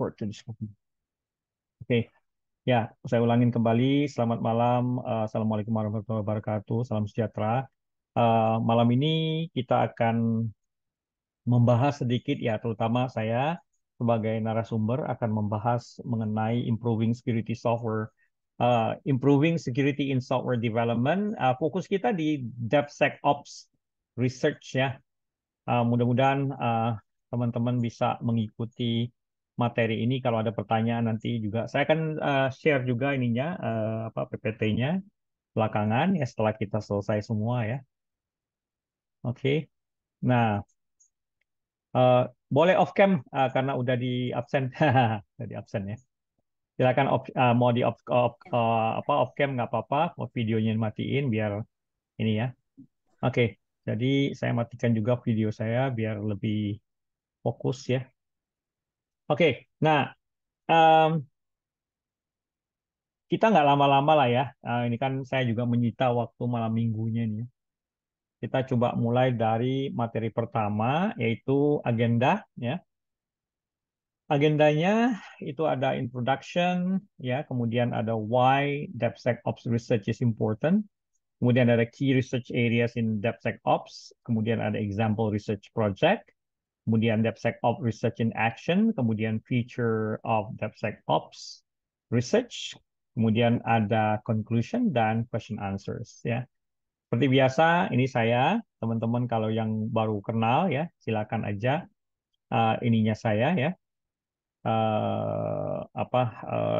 record to this. Oke, ya, saya ulangin kembali. Selamat malam. Assalamualaikum warahmatullahi wabarakatuh. Salam sejahtera. Malam ini kita akan membahas sedikit, ya, terutama saya sebagai narasumber akan membahas mengenai improving security software, improving security in software development. Fokus kita di DevSecOps research, ya. Mudah-mudahan teman-teman bisa mengikuti materi ini. Kalau ada pertanyaan nanti juga saya akan share juga ininya PPT-nya belakangan ya setelah kita selesai semua ya. Oke. Nah, eh, boleh off cam karena udah di absen. Udah di absen ya. Silakan mau di off cam nggak apa-apa, mau videonya matiin biar ini ya. Oke. Jadi saya matikan juga video saya biar lebih fokus ya. Oke, nah kita nggak lama-lama lah ya. Ini kan saya juga menyita waktu malam minggunya nih. Kita coba mulai dari materi pertama, yaitu agenda. Ya, agendanya itu ada introduction, ya, kemudian ada why DevSecOps research is important, kemudian ada key research areas in DevSecOps, kemudian ada example research project, kemudian DevSecOps research in action, kemudian feature of DevSecOps research, kemudian ada conclusion dan question answers ya. Seperti biasa, ini saya, teman-teman kalau yang baru kenal ya, silakan aja ininya saya ya,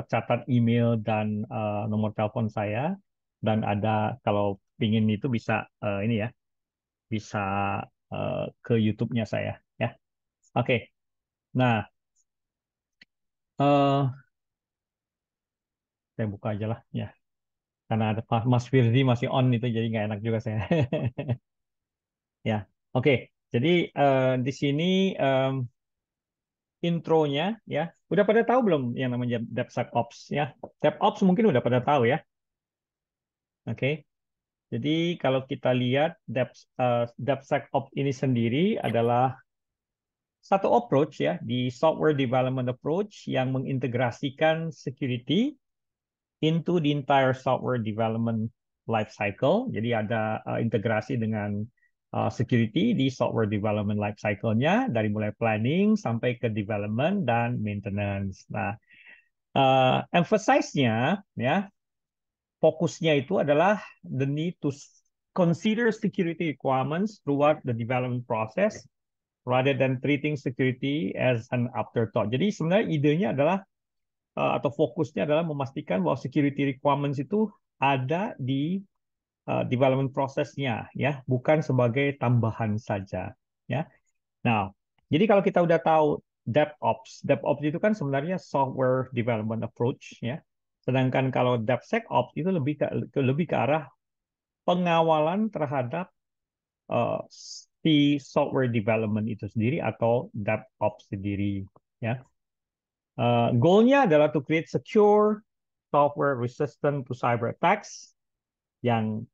catat email dan nomor telepon saya, dan ada kalau pingin itu bisa ini ya, bisa ke YouTube-nya saya ya. Oke, nah saya buka aja lah ya, karena ada Mas Firdi masih on itu jadi nggak enak juga saya. Ya, oke. Jadi di sini intronya ya, udah pada tahu belum yang namanya DevSecOps ya? DevOps mungkin udah pada tahu ya. Oke. Jadi kalau kita lihat DevSecOps ini sendiri adalah satu approach ya di software development approach yang mengintegrasikan security into the entire software development life cycle. Jadi ada integrasi dengan security di software development life cycle-nya dari mulai planning sampai ke development dan maintenance. Nah, emphasize-nya ya, fokusnya itu adalah the need to consider security requirements throughout the development process rather than treating security as an afterthought. Jadi sebenarnya idenya adalah atau fokusnya adalah memastikan bahwa security requirements itu ada di development prosesnya ya, bukan sebagai tambahan saja ya. Nah, jadi kalau kita udah tahu DevOps itu kan sebenarnya software development approach ya. Sedangkan kalau DevSecOps itu lebih ke arah pengawalan terhadap si software development itu sendiri atau DevOps sendiri ya. Goalnya adalah to create secure software resistant to cyber attacks yang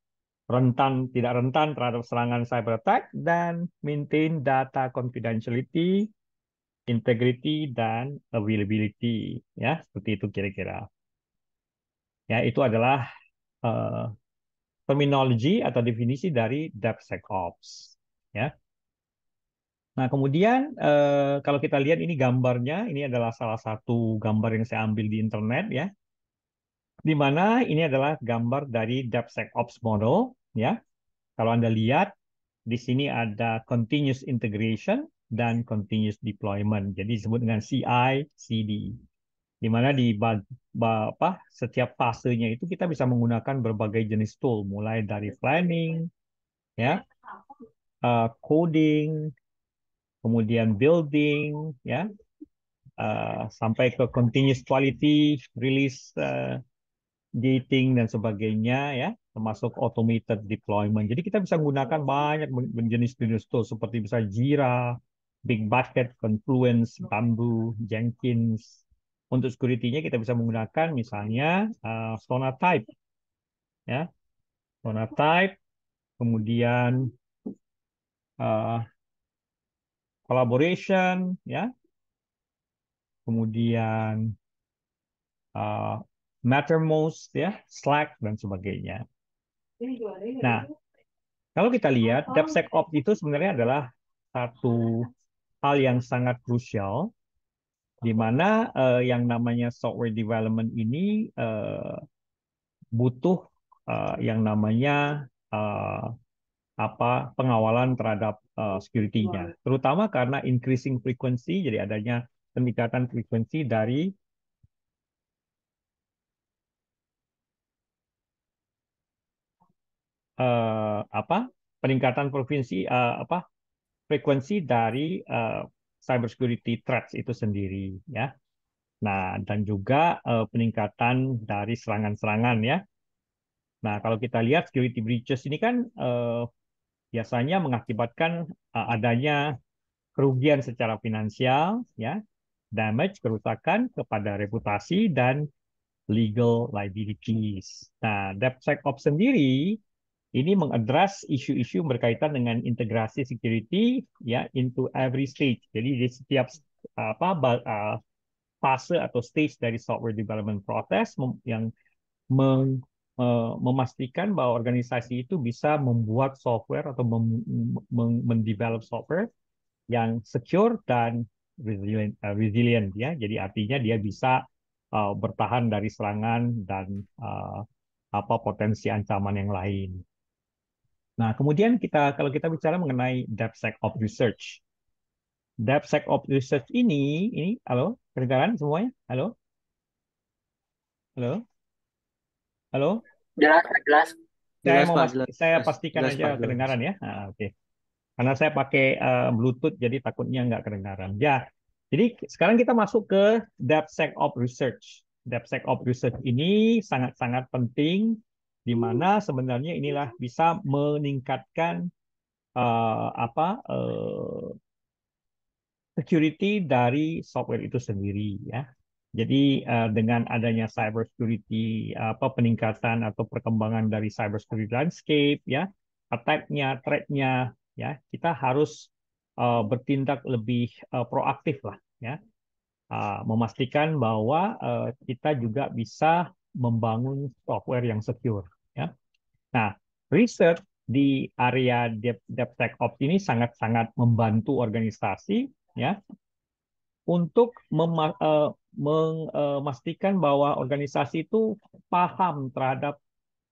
tidak rentan terhadap serangan cyber attack dan maintain data confidentiality, integrity dan availability ya, seperti itu kira-kira. Ya, itu adalah uh, terminologi atau definisi dari DevSecOps ya. Nah, kemudian kalau kita lihat ini gambarnya, ini adalah salah satu gambar yang saya ambil di internet ya, di mana ini adalah gambar dari DevSecOps model ya. Kalau Anda lihat di sini ada continuous integration dan continuous deployment. Jadi disebut dengan CI/CD. Di mana setiap fasenya itu kita bisa menggunakan berbagai jenis tool, mulai dari planning, ya, coding, kemudian building, ya, sampai ke continuous quality release, gating dan sebagainya ya, termasuk automated deployment. Jadi kita bisa menggunakan banyak jenis-jenis tool seperti bisa Jira, Bitbucket, Confluence, Bamboo, Jenkins. Untuk security-nya kita bisa menggunakan misalnya Sonatype ya, Sonatype, kemudian uh, collaboration ya, kemudian uh, Mattermost, ya, Slack dan sebagainya. Nah, kalau kita lihat, DevSecOps itu sebenarnya adalah satu hal yang sangat krusial, di mana yang namanya software development ini butuh yang namanya pengawalan terhadap security-nya, terutama karena increasing frequency, jadi adanya peningkatan frekuensi dari peningkatan frekuensi dari cybersecurity threats itu sendiri, ya. Nah, dan juga peningkatan dari serangan-serangan, ya. Nah, kalau kita lihat security breaches ini kan biasanya mengakibatkan adanya kerugian secara finansial, ya, damage, kerusakan kepada reputasi dan legal liabilities. Nah, DevSecOps sendiri ini mengadres isu-isu berkaitan dengan integrasi security, ya, into every stage. Jadi di setiap fase atau stage dari software development process yang memastikan bahwa organisasi itu bisa membuat software atau mendevelop software yang secure dan resilient, ya. Jadi artinya dia bisa bertahan dari serangan dan potensi ancaman yang lain. Nah, kemudian kalau kita bicara mengenai DevSecOps Research. DevSecOps Research ini, halo, kedengaran semuanya? Halo, halo, halo. Jelas, Pak, jelas. Saya Jelas, mau Pak, mas, jelas. saya Jelas, pastikan jelas, aja Pak, jelas. kedengaran, ya. Nah, oke. Karena saya pakai Bluetooth, jadi takutnya nggak kedengaran. Ya, jadi sekarang kita masuk ke DevSecOps Research. DevSecOps Research ini sangat-sangat penting, di mana sebenarnya inilah bisa meningkatkan security dari software itu sendiri, ya. Jadi dengan adanya cyber security, peningkatan atau perkembangan dari cyber security landscape, ya, attack-nya, threat-nya, ya, kita harus bertindak lebih proaktif lah, ya. Memastikan bahwa kita juga bisa membangun software yang secure, ya. Nah, riset di area DevSecOps ini sangat-sangat membantu organisasi, ya, untuk memastikan bahwa organisasi itu paham terhadap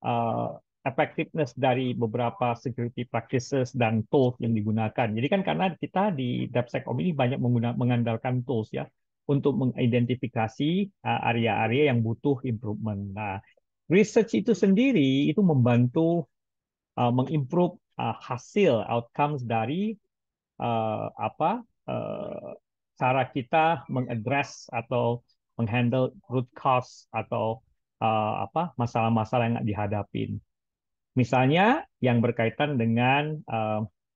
eh, effectiveness dari beberapa security practices dan tools yang digunakan. Jadi kan karena kita di DevSecOps ini banyak mengandalkan tools, ya, untuk mengidentifikasi area-area yang butuh improvement. Nah, research itu sendiri itu membantu mengimprove hasil outcomes dari uh, cara kita mengadres atau menghandle root cause atau masalah-masalah yang dihadapin. Misalnya yang berkaitan dengan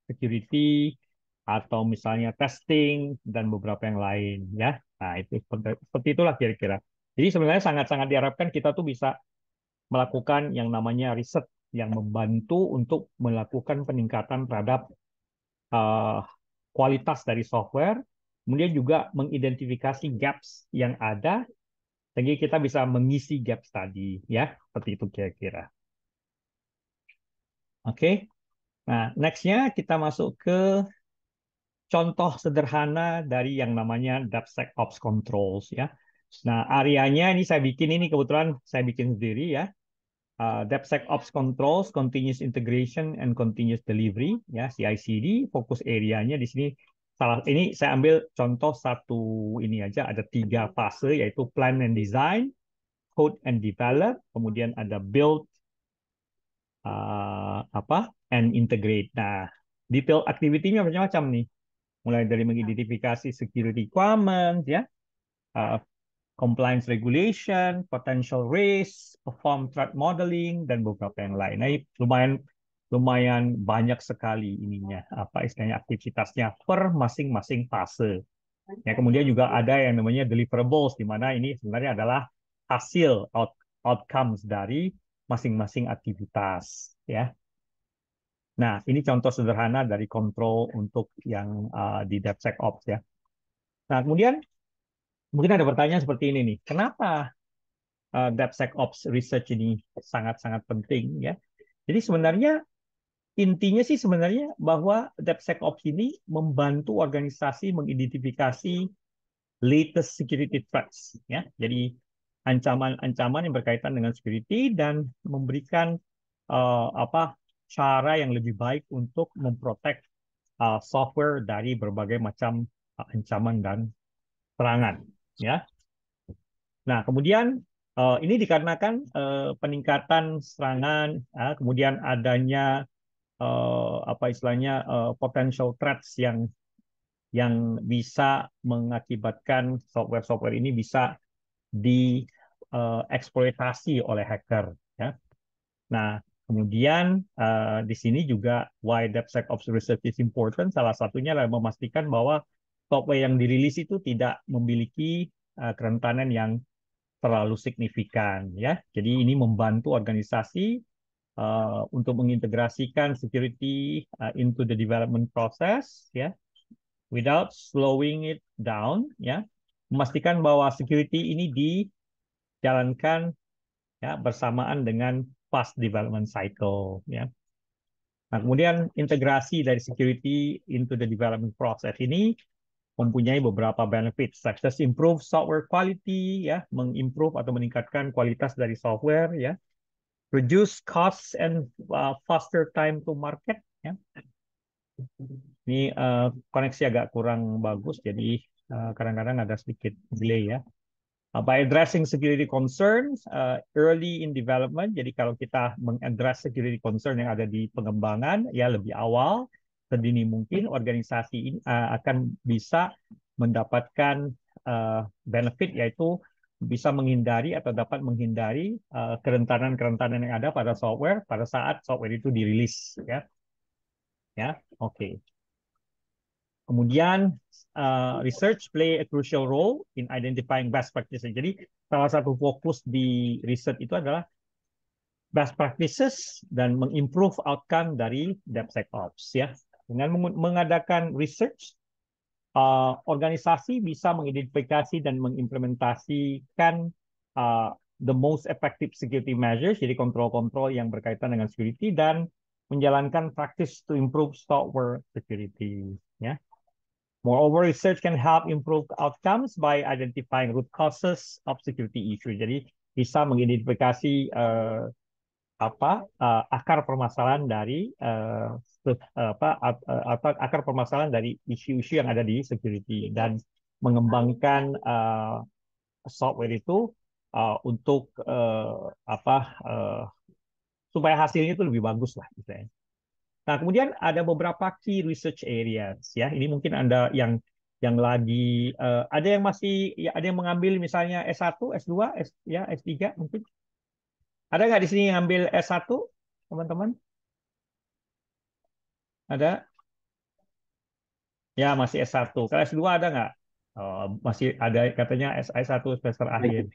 security atau misalnya testing dan beberapa yang lain, ya. Nah, itu seperti itulah kira-kira. Jadi sebenarnya sangat-sangat diharapkan kita tuh bisa melakukan yang namanya riset yang membantu untuk melakukan peningkatan terhadap uh, kualitas dari software, kemudian juga mengidentifikasi gaps yang ada, sehingga kita bisa mengisi gaps tadi, ya, seperti itu kira-kira. Oke, nah nextnya kita masuk ke contoh sederhana dari yang namanya DevSecOps Controls, ya. Nah, areanya ini saya bikin, ini kebetulan saya bikin sendiri, ya. DevSecOps Controls, Continuous Integration and Continuous Delivery, ya, CI/CD. Fokus areanya di sini, ini saya ambil contoh satu ini aja, ada 3 fase, yaitu Plan and Design, Code and Develop, kemudian ada Build, and Integrate. Nah, detail activity-nya macam-macam nih, mulai dari mengidentifikasi security requirements, ya, uh, compliance regulation, potential risk, perform threat modeling, dan beberapa yang lain. Nah, ini lumayan lumayan banyak sekali ininya, istilahnya aktivitasnya per masing-masing fase. Ya, kemudian juga ada yang namanya deliverables, di mana ini sebenarnya adalah hasil outcomes dari masing-masing aktivitas, ya. Nah, ini contoh sederhana dari kontrol untuk yang di DevSecOps, ya. Nah, kemudian Mungkin ada pertanyaan seperti ini nih, kenapa DevSecOps research ini sangat-sangat penting ya? Jadi sebenarnya intinya sih sebenarnya bahwa DevSecOps ini membantu organisasi mengidentifikasi latest security threats ya. Jadi ancaman-ancaman yang berkaitan dengan security dan memberikan apa cara yang lebih baik untuk memprotek software dari berbagai macam ancaman dan serangan ya. Nah, kemudian ini dikarenakan peningkatan serangan, kemudian adanya apa istilahnya potential threats yang bisa mengakibatkan software-software ini bisa dieksploitasi oleh hacker. Ya. Nah, kemudian di sini juga why DevSecOps research is important. Salah satunya adalah memastikan bahwa software yang dirilis itu tidak memiliki kerentanan yang terlalu signifikan. Ya, jadi ini membantu organisasi untuk mengintegrasikan security into the development process. Ya, without slowing it down, ya, memastikan bahwa security ini dijalankan ya bersamaan dengan fast development cycle, ya. Nah, kemudian integrasi dari security into the development process ini mempunyai beberapa benefit, such as improve software quality, ya, mengimprove atau meningkatkan kualitas dari software, ya, reduce costs and faster time to market, ya. Ini koneksi agak kurang bagus, jadi kadang-kadang ada sedikit delay ya. By addressing security concerns early in development, jadi kalau kita mengaddress security concern yang ada di pengembangan, ya lebih awal, sedini mungkin organisasi ini akan bisa mendapatkan benefit, yaitu bisa menghindari atau dapat menghindari kerentanan-kerentanan yang ada pada software pada saat software itu dirilis, ya. Ya, oke. Kemudian research play a crucial role in identifying best practices. Jadi salah satu fokus di research itu adalah best practices dan mengimprove outcome dari DevSecOps ya. Dengan mengadakan research, organisasi bisa mengidentifikasi dan mengimplementasikan the most effective security measures, jadi kontrol-kontrol yang berkaitan dengan security dan menjalankan practice to improve software security ya. Moreover, research can help improve outcomes by identifying root causes of security issue. Jadi bisa mengidentifikasi akar permasalahan dari akar permasalahan dari isu-isu yang ada di security dan mengembangkan software itu untuk supaya hasilnya itu lebih bagus lah misalnya. Nah, kemudian ada beberapa key research areas ya. Ini mungkin Anda yang lagi ada yang masih ya, ada yang mengambil misalnya S1, S2, S3 mungkin. Ada nggak di sini yang ngambil S1, teman-teman? Ada? Ya, masih S1. Kalau S2 ada nggak? Oh, masih ada katanya S1 semester akhir.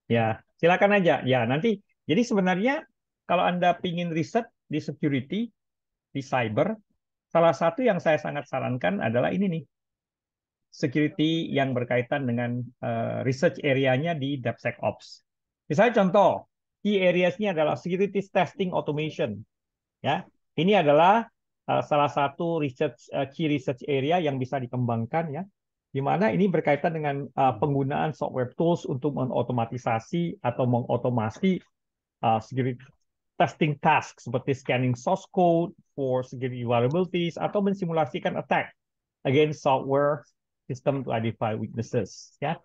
Ya, silakan aja. Ya, nanti jadi sebenarnya kalau Anda pingin riset di security, di cyber, salah satu yang saya sangat sarankan adalah ini nih, security yang berkaitan dengan research area-nya di DevSecOps. Misalnya contoh, key areas-nya adalah security testing automation. Ya, ini adalah salah satu key research area yang bisa dikembangkan ya, di mana ini berkaitan dengan penggunaan software tools untuk mengotomatisasi atau mengotomasi security testing task seperti scanning source code for security vulnerabilities atau mensimulasikan attack against software system to identify weaknesses ya.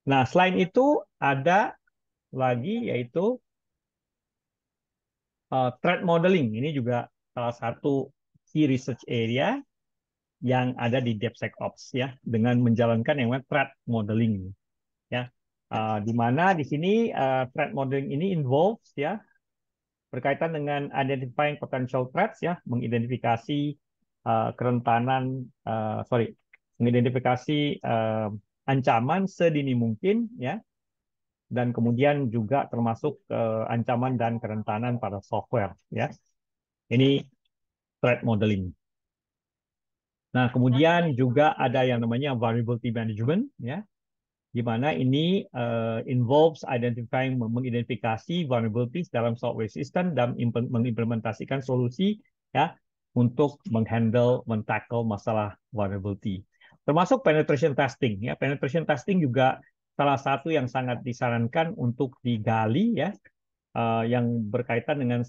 Nah, selain itu ada lagi yaitu threat modeling. Ini juga salah satu key research area yang ada di DevSecOps ya, dengan menjalankan yang namanya threat modeling ya. Di mana di sini threat modeling ini involves ya berkaitan dengan identifying potential threats ya, mengidentifikasi kerentanan mengidentifikasi ancaman sedini mungkin ya, dan kemudian juga termasuk ancaman dan kerentanan pada software ya. Ini threat modeling. Nah, kemudian juga ada yang namanya vulnerability management ya. di mana ini involves mengidentifikasi vulnerabilities dalam software system dan mengimplementasikan solusi ya untuk mentackle masalah vulnerability. Termasuk penetration testing ya. Penetration testing juga salah satu yang sangat disarankan untuk digali ya, yang berkaitan dengan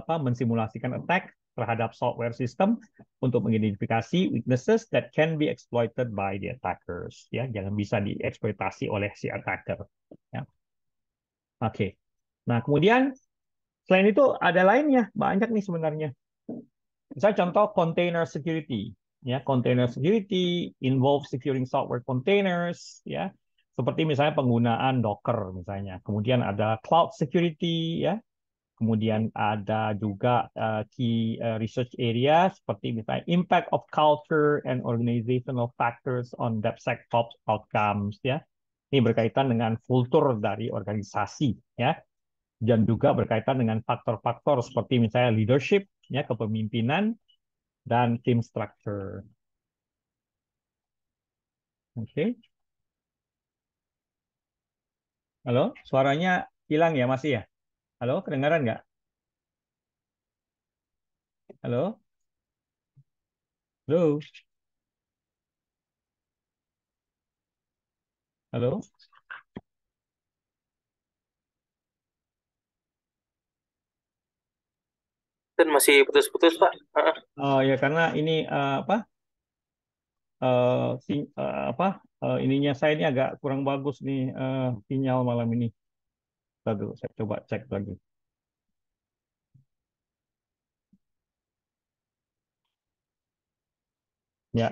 mensimulasikan attack terhadap software system untuk mengidentifikasi weaknesses that can be exploited by the attackers. Ya, jangan bisa dieksploitasi oleh si attacker. Ya. Oke. Nah, kemudian selain itu ada lainnya, banyak nih sebenarnya. Misalnya contoh container security. Ya, container security involve securing software containers. Ya, seperti misalnya penggunaan Docker misalnya. Kemudian ada cloud security. Ya, kemudian ada juga key research area seperti misalnya impact of culture and organizational factors on DevSecOps outcomes ya. Ini berkaitan dengan kultur dari organisasi ya, dan juga berkaitan dengan faktor-faktor seperti misalnya leadership ya, kepemimpinan dan team structure. Oke. Halo, suaranya hilang ya masih ya? Halo, kedengaran nggak? Halo? Halo? Halo? Dan masih putus-putus, Pak. Oh ya karena ini apa? Ininya saya ini agak kurang bagus nih sinyal malam ini. Tunggu, dulu, saya coba cek lagi. Ya,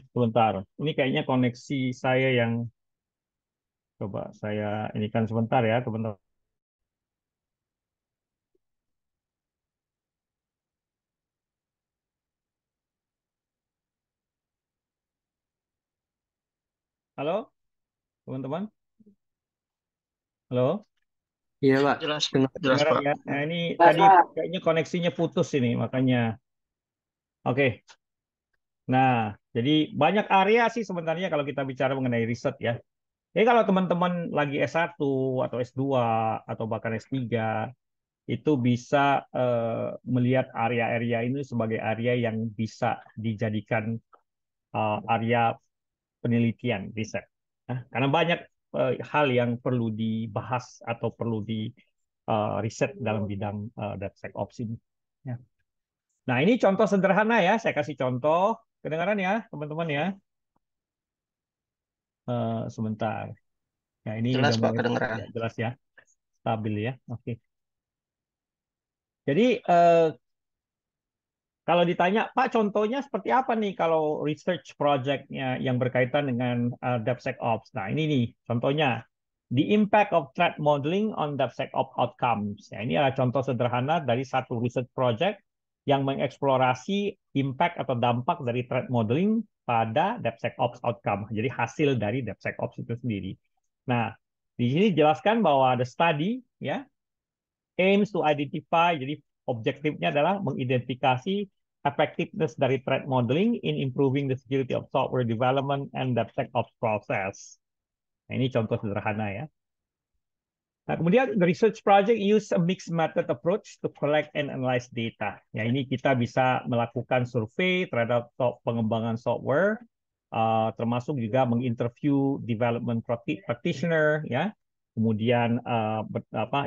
sebentar. Ini kayaknya koneksi saya yang coba saya ini kan sebentar ya, sebentar. Halo, teman-teman. Halo, Iya, Pak. Jelas, dengar jelas, dengaran Pak. ya? Nah, ini Jelas, tadi Pak. kayaknya koneksinya putus ini, makanya. Oke. Nah, jadi banyak area sih sebenarnya kalau kita bicara mengenai riset ya. Jadi kalau teman-teman lagi S1 atau S2 atau bahkan S3 itu bisa melihat area-area ini sebagai area yang bisa dijadikan area penelitian riset. Nah, karena banyak hal yang perlu dibahas atau perlu di riset dalam bidang DevSecOps ini. Ya. Nah, ini contoh sederhana ya. Saya kasih contoh. Kedengaran ya, teman-teman ya. Sebentar. Ya, ini Jelas, udah Pak, mulai kedengeran. ya, jelas ya. Stabil ya. Oke. Jadi kalau ditanya, Pak, contohnya seperti apa nih kalau research project-nya yang berkaitan dengan DevSecOps? Nah, ini nih contohnya. The impact of threat modeling on DevSecOps outcomes. Ya, ini adalah contoh sederhana dari satu research project yang mengeksplorasi impact atau dampak dari threat modeling pada DevSecOps outcome. Jadi hasil dari DevSecOps itu sendiri. Nah, di sini jelaskan bahwa the study ya aims to identify, jadi objektifnya adalah mengidentifikasi effectiveness dari threat modeling in improving the security of software development and DevSecOps process. Nah, ini contoh sederhana ya. Nah, kemudian the research project use a mixed method approach to collect and analyze data. Ya, ini kita bisa melakukan survei terhadap pengembangan software, termasuk juga menginterview development practitioner, ya. Kemudian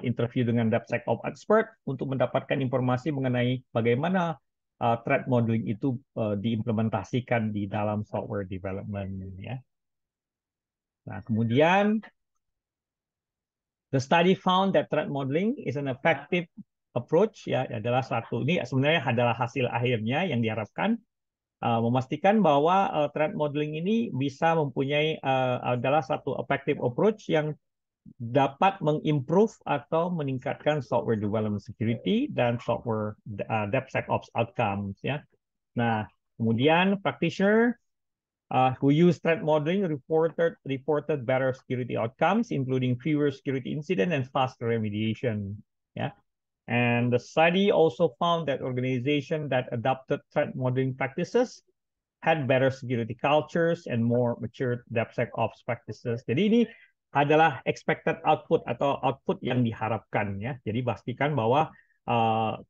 interview dengan DevSecOps expert untuk mendapatkan informasi mengenai bagaimana threat modeling itu diimplementasikan di dalam software development, ya. Nah, kemudian the study found that threat modeling is an effective approach ya adalah satu ini sebenarnya adalah hasil akhirnya yang diharapkan memastikan bahwa threat modeling ini bisa mempunyai adalah satu effective approach yang dapat mengimprove atau meningkatkan software development security dan software DevSecOps outcomes ya. Nah, kemudian practitioner who use threat modeling reported better security outcomes, including fewer security incidents and faster remediation. Yeah. And the study also found that organizations that adopted threat modeling practices had better security cultures and more mature DevSecOps practices. Jadi ini adalah expected output atau output yang diharapkan ya. Jadi pastikan bahwa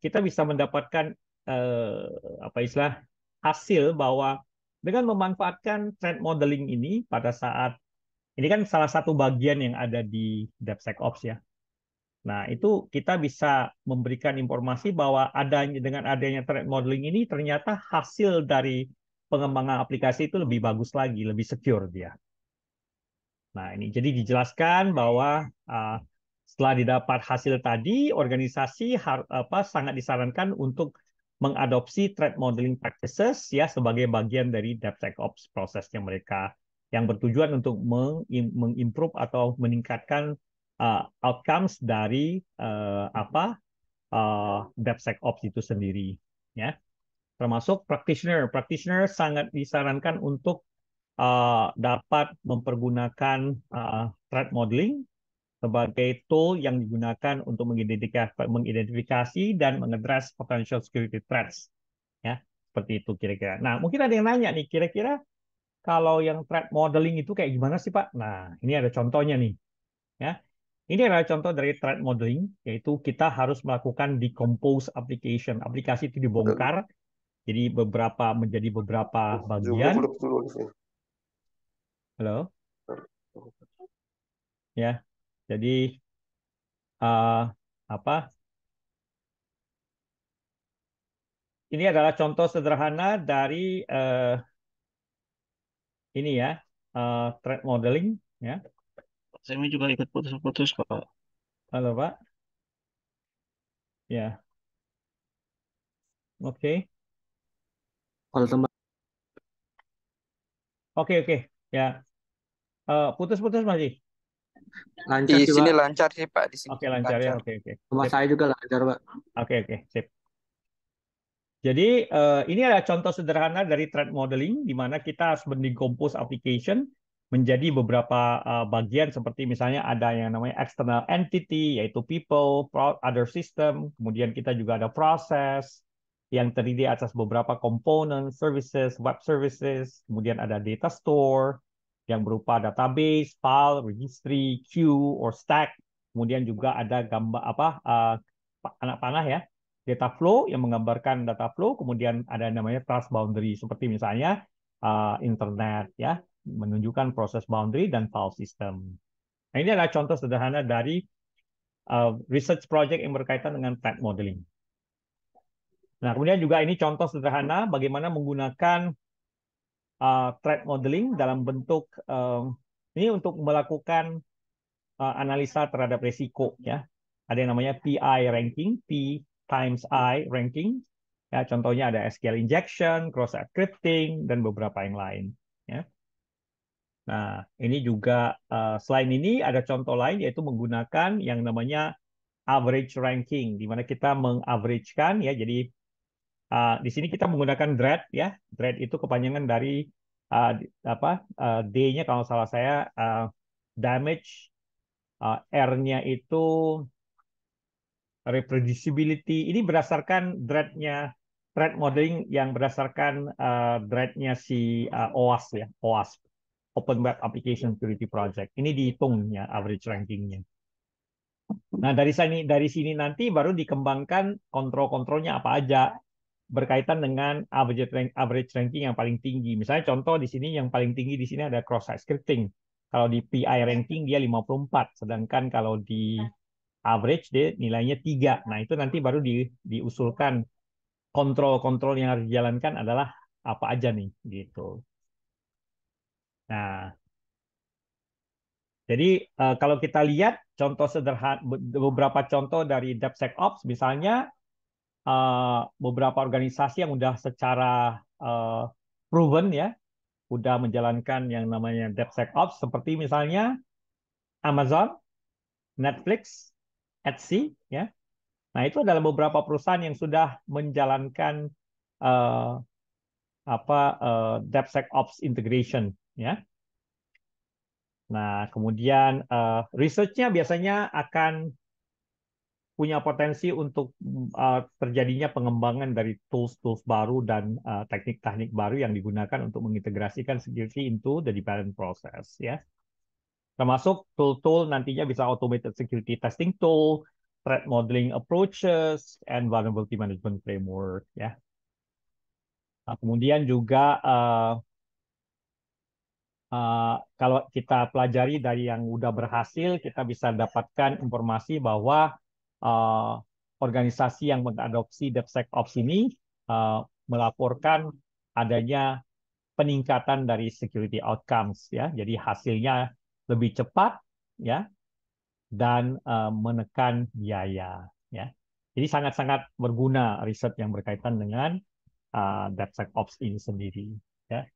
kita bisa mendapatkan apa istilah hasil bahwa dengan memanfaatkan threat modeling ini pada saat ini kan salah satu bagian yang ada di DevSecOps ya. Nah, itu kita bisa memberikan informasi bahwa dengan adanya threat modeling ini ternyata hasil dari pengembangan aplikasi itu lebih bagus lagi, lebih secure dia. Nah, ini jadi dijelaskan bahwa setelah didapat hasil tadi, organisasi sangat disarankan untuk mengadopsi threat modeling practices ya sebagai bagian dari DevSecOps prosesnya mereka yang bertujuan untuk mengimprove atau meningkatkan outcomes dari DevSecOps itu sendiri ya. Termasuk practitioner sangat disarankan untuk dapat mempergunakan threat modeling sebagai tool yang digunakan untuk mengidentifikasi dan mengadres potential security threats. Ya, seperti itu kira-kira. Nah, mungkin ada yang nanya nih, kira-kira kalau yang threat modeling itu kayak gimana sih, Pak? Nah, ini ada contohnya nih. Ya, ini adalah contoh dari threat modeling, yaitu kita harus melakukan decompose application. Aplikasi itu dibongkar, jadi menjadi beberapa bagian. Halo, ya. Jadi apa? Ini adalah contoh sederhana dari ini ya, threat modeling ya. Saya juga ikut putus-putus, Pak. Halo Pak. Ya, oke. Kalau teman Oke, oke. Ya, putus-putus masih. lancar Di sih, sini Pak. lancar sih Pak, di sini Oke, lancar ya. lancar. Oke, oke. Rumah Sip. saya juga lancar, Pak. Oke, oke. Sip. Jadi ini adalah contoh sederhana dari threat modeling di mana kita harus mendecompose application menjadi beberapa bagian seperti misalnya ada yang namanya external entity yaitu people, other system, kemudian kita juga ada process yang terdiri atas beberapa komponen, services, web services, kemudian ada data store yang berupa database, file, registry, queue, or stack, kemudian juga ada gambar anak panah ya data flow yang menggambarkan data flow, kemudian ada namanya trust boundary seperti misalnya internet ya, menunjukkan proses boundary dan file system. Nah, ini adalah contoh sederhana dari research project yang berkaitan dengan threat modeling. Nah, kemudian juga ini contoh sederhana bagaimana menggunakan threat modeling dalam bentuk ini untuk melakukan analisa terhadap risiko ya. Ada yang namanya PI ranking, P times I ranking. Ya, contohnya ada SQL injection, cross-site scripting, dan beberapa yang lain. Ya. Nah, ini juga selain ini ada contoh lain yaitu menggunakan yang namanya average ranking, di mana kita mengaveragekan ya. Jadi di sini kita menggunakan DRED ya. DRED itu kepanjangan dari D-nya kalau salah saya damage, R-nya itu reproducibility. Ini berdasarkan threat modeling yang berdasarkan thread-nya si OWASP ya, OWASP, Open Web Application Security Project. Ini dihitungnya average rankingnya. Nah, dari sini nanti baru dikembangkan kontrol-kontrolnya apa aja berkaitan dengan average ranking yang paling tinggi. Misalnya contoh di sini yang paling tinggi di sini ada cross-site scripting. Kalau di PI ranking dia 54, sedangkan kalau di average dia nilainya 3. Nah, itu nanti baru diusulkan kontrol-kontrol yang harus dijalankan adalah apa aja nih gitu. Nah, jadi kalau kita lihat contoh sederhana beberapa contoh dari DevSecOps misalnya beberapa organisasi yang udah secara proven ya udah menjalankan yang namanya DevSecOps seperti misalnya Amazon, Netflix, Etsy ya. Nah, itu adalah beberapa perusahaan yang sudah menjalankan uh, DevSecOps integration ya. Nah, kemudian research-nya biasanya akan punya potensi untuk terjadinya pengembangan dari tools-tools baru dan teknik-teknik baru yang digunakan untuk mengintegrasikan security into the development process, ya. Termasuk tool-tool nantinya bisa automated security testing tool, threat modeling approaches, and vulnerability management framework, ya. Nah, kemudian juga kalau kita pelajari dari yang udah berhasil, kita bisa dapatkan informasi bahwa uh, organisasi yang mengadopsi DevSecOps ini melaporkan adanya peningkatan dari security outcomes, ya. Jadi hasilnya lebih cepat, ya, dan menekan biaya, ya. Jadi sangat-sangat berguna riset yang berkaitan dengan DevSecOps ini sendiri, ya.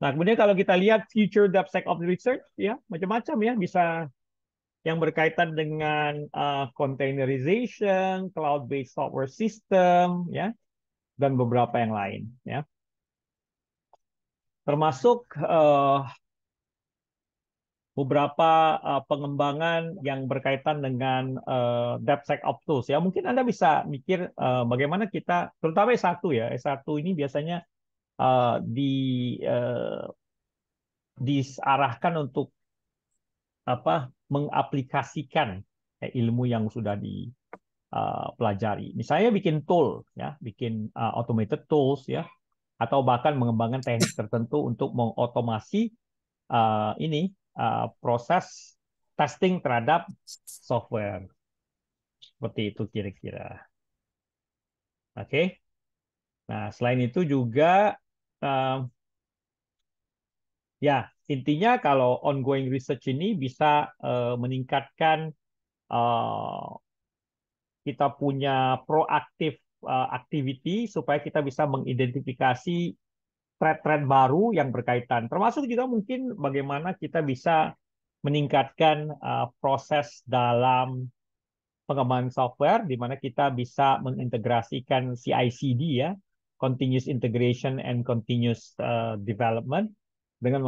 Nah, kemudian kalau kita lihat future DevSecOps research, ya, macam-macam, ya, bisa yang berkaitan dengan containerization, cloud-based software system, ya, dan beberapa yang lain, ya. Termasuk beberapa pengembangan yang berkaitan dengan DevSecOps tools, ya. Mungkin Anda bisa mikir bagaimana kita, terutama S1, ya. S1 ini biasanya uh, di uh, diarahkan untuk apa mengaplikasikan ilmu yang sudah dipelajari. Misalnya bikin tool, ya, bikin automated tools, ya, atau bahkan mengembangkan teknik tertentu untuk mengotomasi proses testing terhadap software. Seperti itu kira-kira. Oke. Nah, selain itu juga uh, ya intinya kalau ongoing research ini bisa meningkatkan uh, kita punya proaktif activity supaya kita bisa mengidentifikasi thread-thread baru yang berkaitan. Termasuk juga mungkin bagaimana kita bisa meningkatkan proses dalam pengembangan software di mana kita bisa mengintegrasikan CI/CD, ya, continuous integration and continuous development, dengan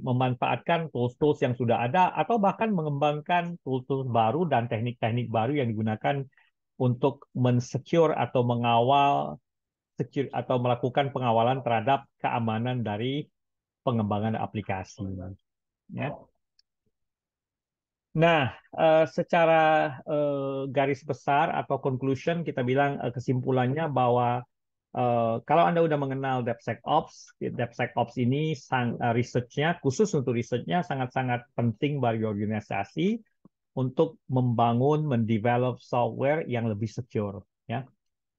memanfaatkan tools-tools yang sudah ada atau bahkan mengembangkan tools-tools baru dan teknik-teknik baru yang digunakan untuk mensecure atau mengawal secure atau melakukan pengawalan terhadap keamanan dari pengembangan aplikasi, ya. Nah, secara garis besar atau conclusion kita bilang kesimpulannya bahwa kalau Anda sudah mengenal DevSecOps ini research-nya, khusus untuk research-nya sangat-sangat penting bagi organisasi untuk membangun, mendevelop software yang lebih secure, ya.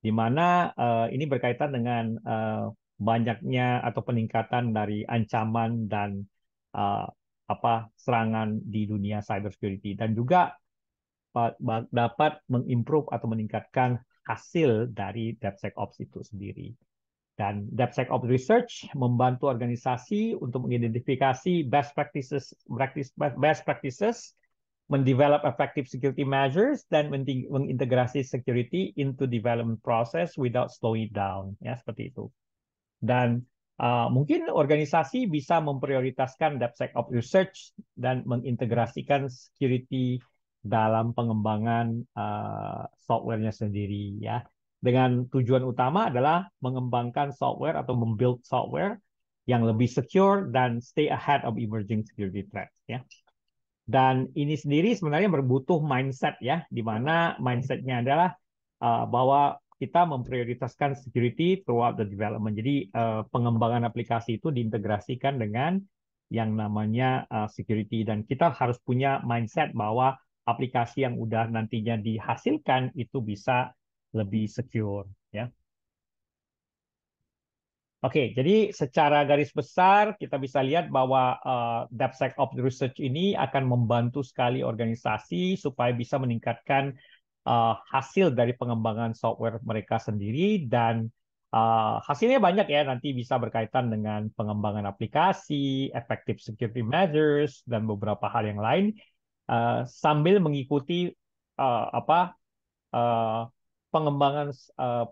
Di mana ini berkaitan dengan banyaknya atau peningkatan dari ancaman dan uh, serangan di dunia cybersecurity, dan juga dapat mengimprove atau meningkatkan hasil dari DevSecOps itu sendiri. Dan DevSecOps Research membantu organisasi untuk mengidentifikasi best practices, mendevelop effective security measures, dan mengintegrasi security into development process without slowing it down, ya, seperti itu. Dan mungkin organisasi bisa memprioritaskan DevSecOps research dan mengintegrasikan security dalam pengembangan softwarenya sendiri, ya. Dengan tujuan utama adalah mengembangkan software atau membuild software yang lebih secure dan stay ahead of emerging security threats, ya. Dan ini sendiri sebenarnya berbutuh mindset, ya, di mana mindsetnya adalah bahwa kita memprioritaskan security throughout the development. Jadi pengembangan aplikasi itu diintegrasikan dengan yang namanya security, dan kita harus punya mindset bahwa aplikasi yang udah nantinya dihasilkan itu bisa lebih secure, ya. Oke, jadi secara garis besar kita bisa lihat bahwa DevSecOps Research ini akan membantu sekali organisasi supaya bisa meningkatkan hasil dari pengembangan software mereka sendiri, dan hasilnya banyak, ya, nanti bisa berkaitan dengan pengembangan aplikasi, effective security measures, dan beberapa hal yang lain sambil mengikuti uh, pengembangan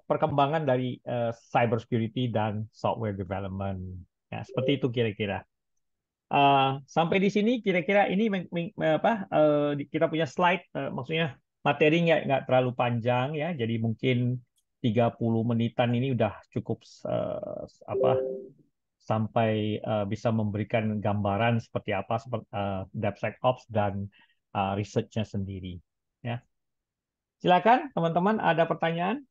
perkembangan dari cybersecurity dan software development. Ya, seperti itu kira-kira. Sampai di sini kira-kira ini kita punya slide, maksudnya materinya nggak terlalu panjang ya, jadi mungkin 30 menitan ini udah cukup apa sampai bisa memberikan gambaran seperti apa seperti DevSecOps dan research-nya sendiri. Ya, silakan teman-teman ada pertanyaan?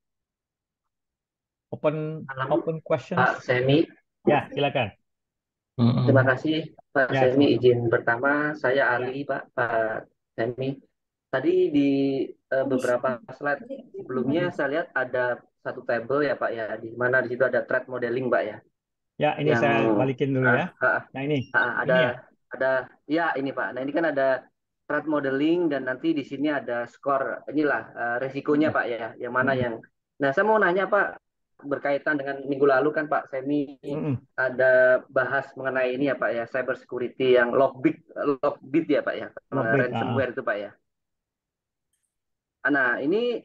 Open Malam, open questions. Pak Semi. Ya, silakan. Terima kasih Pak Ya, Semi. sama-sama. Izin pertama, saya Ya. Ali, Pak Semi. Tadi di beberapa slide sebelumnya saya lihat ada satu tabel ya Pak ya, di mana di situ ada threat modeling Pak ya, Ya, ini yang saya balikin dulu ah, ya. ah, Nah, ini. ada Ini ya. ada ya ini Pak. Nah ini kan ada threat modeling dan nanti di sini ada skor inilah resikonya Pak ya, yang mana Mm-mm. yang. Nah saya mau nanya Pak, berkaitan dengan minggu lalu kan Pak Semi Mm-mm. ada bahas mengenai ini ya Pak ya, cyber security yang Lockbit ya Pak ya, Lockbit. ransomware itu Pak ya. Nah ini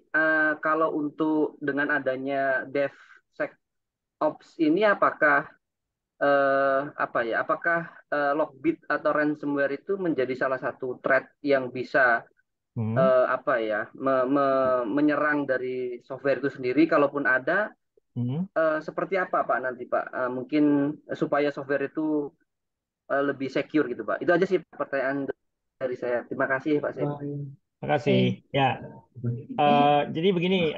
kalau untuk dengan adanya DevSecOps ini apakah apa ya, apakah Lockbit atau ransomware itu menjadi salah satu threat yang bisa Mm. apa ya menyerang dari software itu sendiri, kalaupun ada Mm. seperti apa Pak nanti Pak, mungkin supaya software itu lebih secure gitu Pak. Itu aja sih pertanyaan dari saya. Terima kasih Pak Semi. Terima kasih. Ya, jadi begini,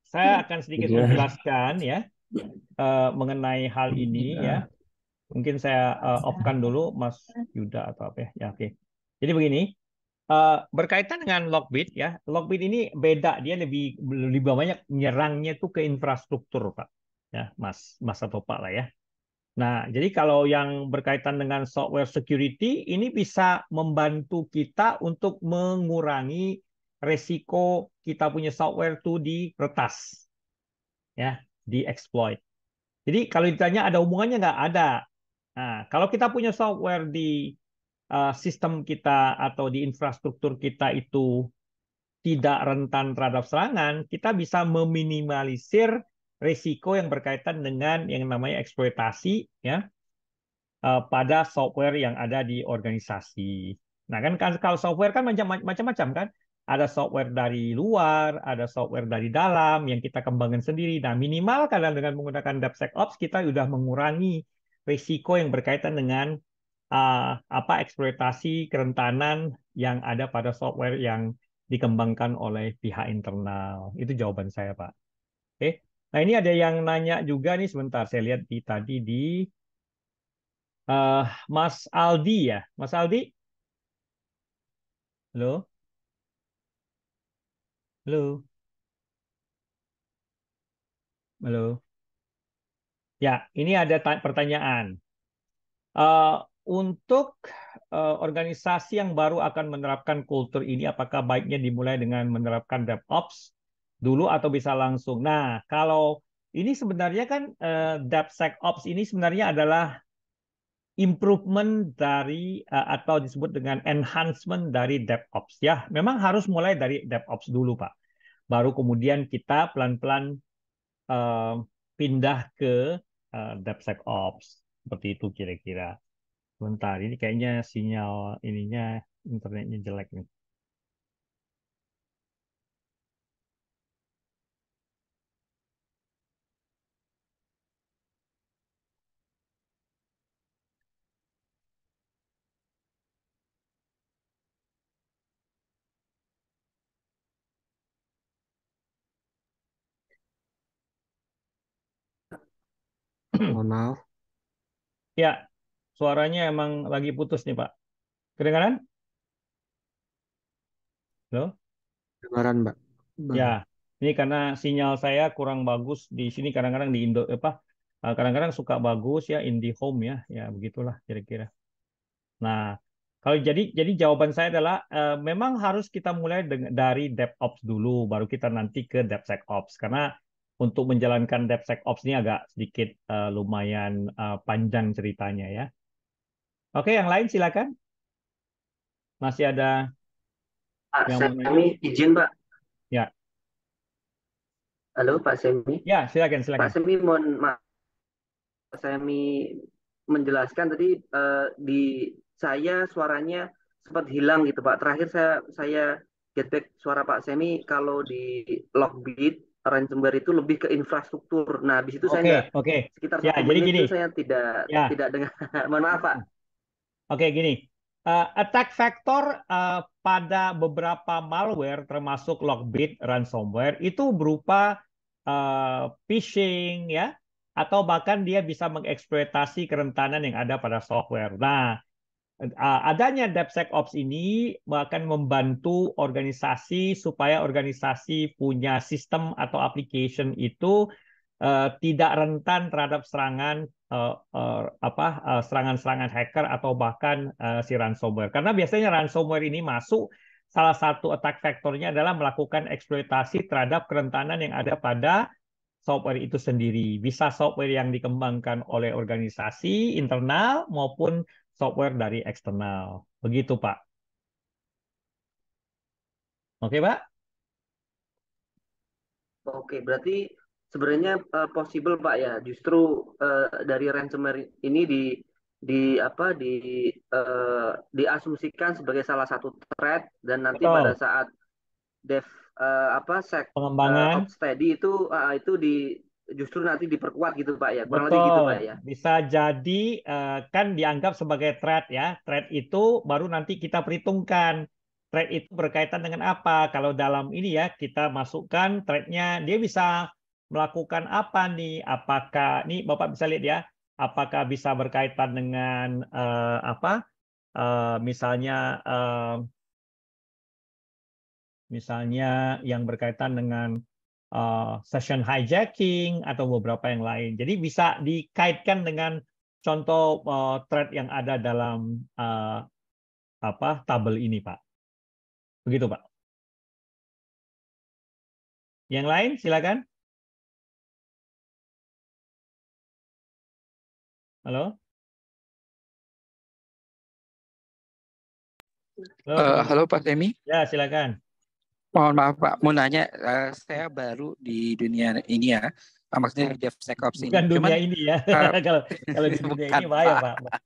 saya akan sedikit menjelaskan ya mengenai hal ini ya. Mungkin saya off-kan dulu Mas Yuda atau apa ya. Ya, oke. Jadi begini, berkaitan dengan Lockbit ya. Lockbit ini beda, dia lebih banyak menyerangnya tuh ke infrastruktur, Pak. Ya, Mas atau Pak lah ya. Nah, jadi kalau yang berkaitan dengan software security ini bisa membantu kita untuk mengurangi resiko kita punya software itu diretas, ya, dieksploit. Jadi kalau ditanya ada hubungannya nggak ada. Nah, kalau kita punya software di sistem kita atau di infrastruktur kita itu tidak rentan terhadap serangan, kita bisa meminimalisir risiko yang berkaitan dengan yang namanya eksploitasi ya pada software yang ada di organisasi. Nah, kan kalau software kan macam-macam kan. Ada software dari luar, ada software dari dalam yang kita kembangkan sendiri. Nah, minimal kadang dengan menggunakan DevSecOps kita sudah mengurangi risiko yang berkaitan dengan apa eksploitasi kerentanan yang ada pada software yang dikembangkan oleh pihak internal. Itu jawaban saya, Pak. Oke. Nah, ini ada yang nanya juga nih sebentar. Saya lihat tadi di Mas Aldi ya. Mas Aldi, halo, halo, halo. Ya, ini ada pertanyaan. Eh, untuk organisasi yang baru akan menerapkan kultur ini, apakah baiknya dimulai dengan menerapkan DevOps dulu atau bisa langsung? Nah, kalau ini sebenarnya kan DevSecOps ini sebenarnya adalah improvement dari atau disebut dengan enhancement dari DevOps ya. Memang harus mulai dari DevOps dulu, Pak. Baru kemudian kita pelan-pelan eh, pindah ke DevSecOps. Seperti itu kira-kira. Bentar, ini kayaknya sinyal ininya internetnya jelek nih. Mohon maaf. Ya, suaranya emang lagi putus nih, Pak. Kedengaran? Halo? Dengaran Mbak. Ya, Bang. ini karena sinyal saya kurang bagus di sini kadang-kadang di Indo apa kadang-kadang suka bagus ya IndiHome ya. Ya, begitulah kira-kira. Nah, kalau jadi jawaban saya adalah memang harus kita mulai dari DevOps dulu, baru kita nanti ke DevSecOps. Karena untuk menjalankan DevSecOps ini agak sedikit lumayan panjang ceritanya ya. Oke, yang lain silakan. Masih ada Pak yang mau nanya? Semi, izin Pak. Ya, Halo Pak Semi. ya silakan Pak silakan. Semi, mohon maaf, Pak Semi menjelaskan tadi di saya suaranya sempat hilang gitu Pak. Terakhir saya get back suara Pak Semi, kalau di Lockbit ransomware itu lebih ke infrastruktur. Nah, di situ saya Oke, nggak, oke. sekitar Ya, satu jadi menit gini. itu saya tidak Ya, tidak dengar. Mohon maaf Pak. oke, gini. Attack vector pada beberapa malware, termasuk Lockbit, ransomware, itu berupa phishing, ya, atau bahkan dia bisa mengeksploitasi kerentanan yang ada pada software. Nah, adanya DevSecOps ini akan membantu organisasi supaya organisasi punya sistem atau application itu tidak rentan terhadap serangan serangan-serangan hacker atau bahkan si ransomware. Karena biasanya ransomware ini masuk, salah satu attack vectornya adalah melakukan eksploitasi terhadap kerentanan yang ada pada software itu sendiri. Bisa software yang dikembangkan oleh organisasi internal maupun software dari eksternal. Begitu, Pak. Oke, Pak? Oke, berarti sebenarnya possible Pak ya, justru dari ransomware ini diasumsikan sebagai salah satu threat, dan nanti pada Betul. saat dev Pengembangan. ops tadi itu justru nanti diperkuat gitu Pak ya, kurang lebih gitu Betul, Pak ya. bisa jadi kan dianggap sebagai threat ya. Threat itu baru nanti kita perhitungkan. Threat itu berkaitan dengan apa? Kalau dalam ini ya kita masukkan threatnya, dia bisa melakukan apa nih? Apakah nih Bapak bisa lihat ya? Apakah bisa berkaitan dengan apa? Misalnya misalnya yang berkaitan dengan session hijacking atau beberapa yang lain. Jadi bisa dikaitkan dengan contoh thread yang ada dalam tabel ini, Pak. Begitu, Pak. Yang lain, silakan. Halo? Halo, teman-teman. Halo Pak Semi, Ya, silakan. mohon maaf Pak, mau nanya, saya baru di dunia ini ya, maksudnya di DevSecOps Bukan ini. dunia Cuman ini ya. uh, Kalau di dunia bukan ini bahaya, Pak. Pak.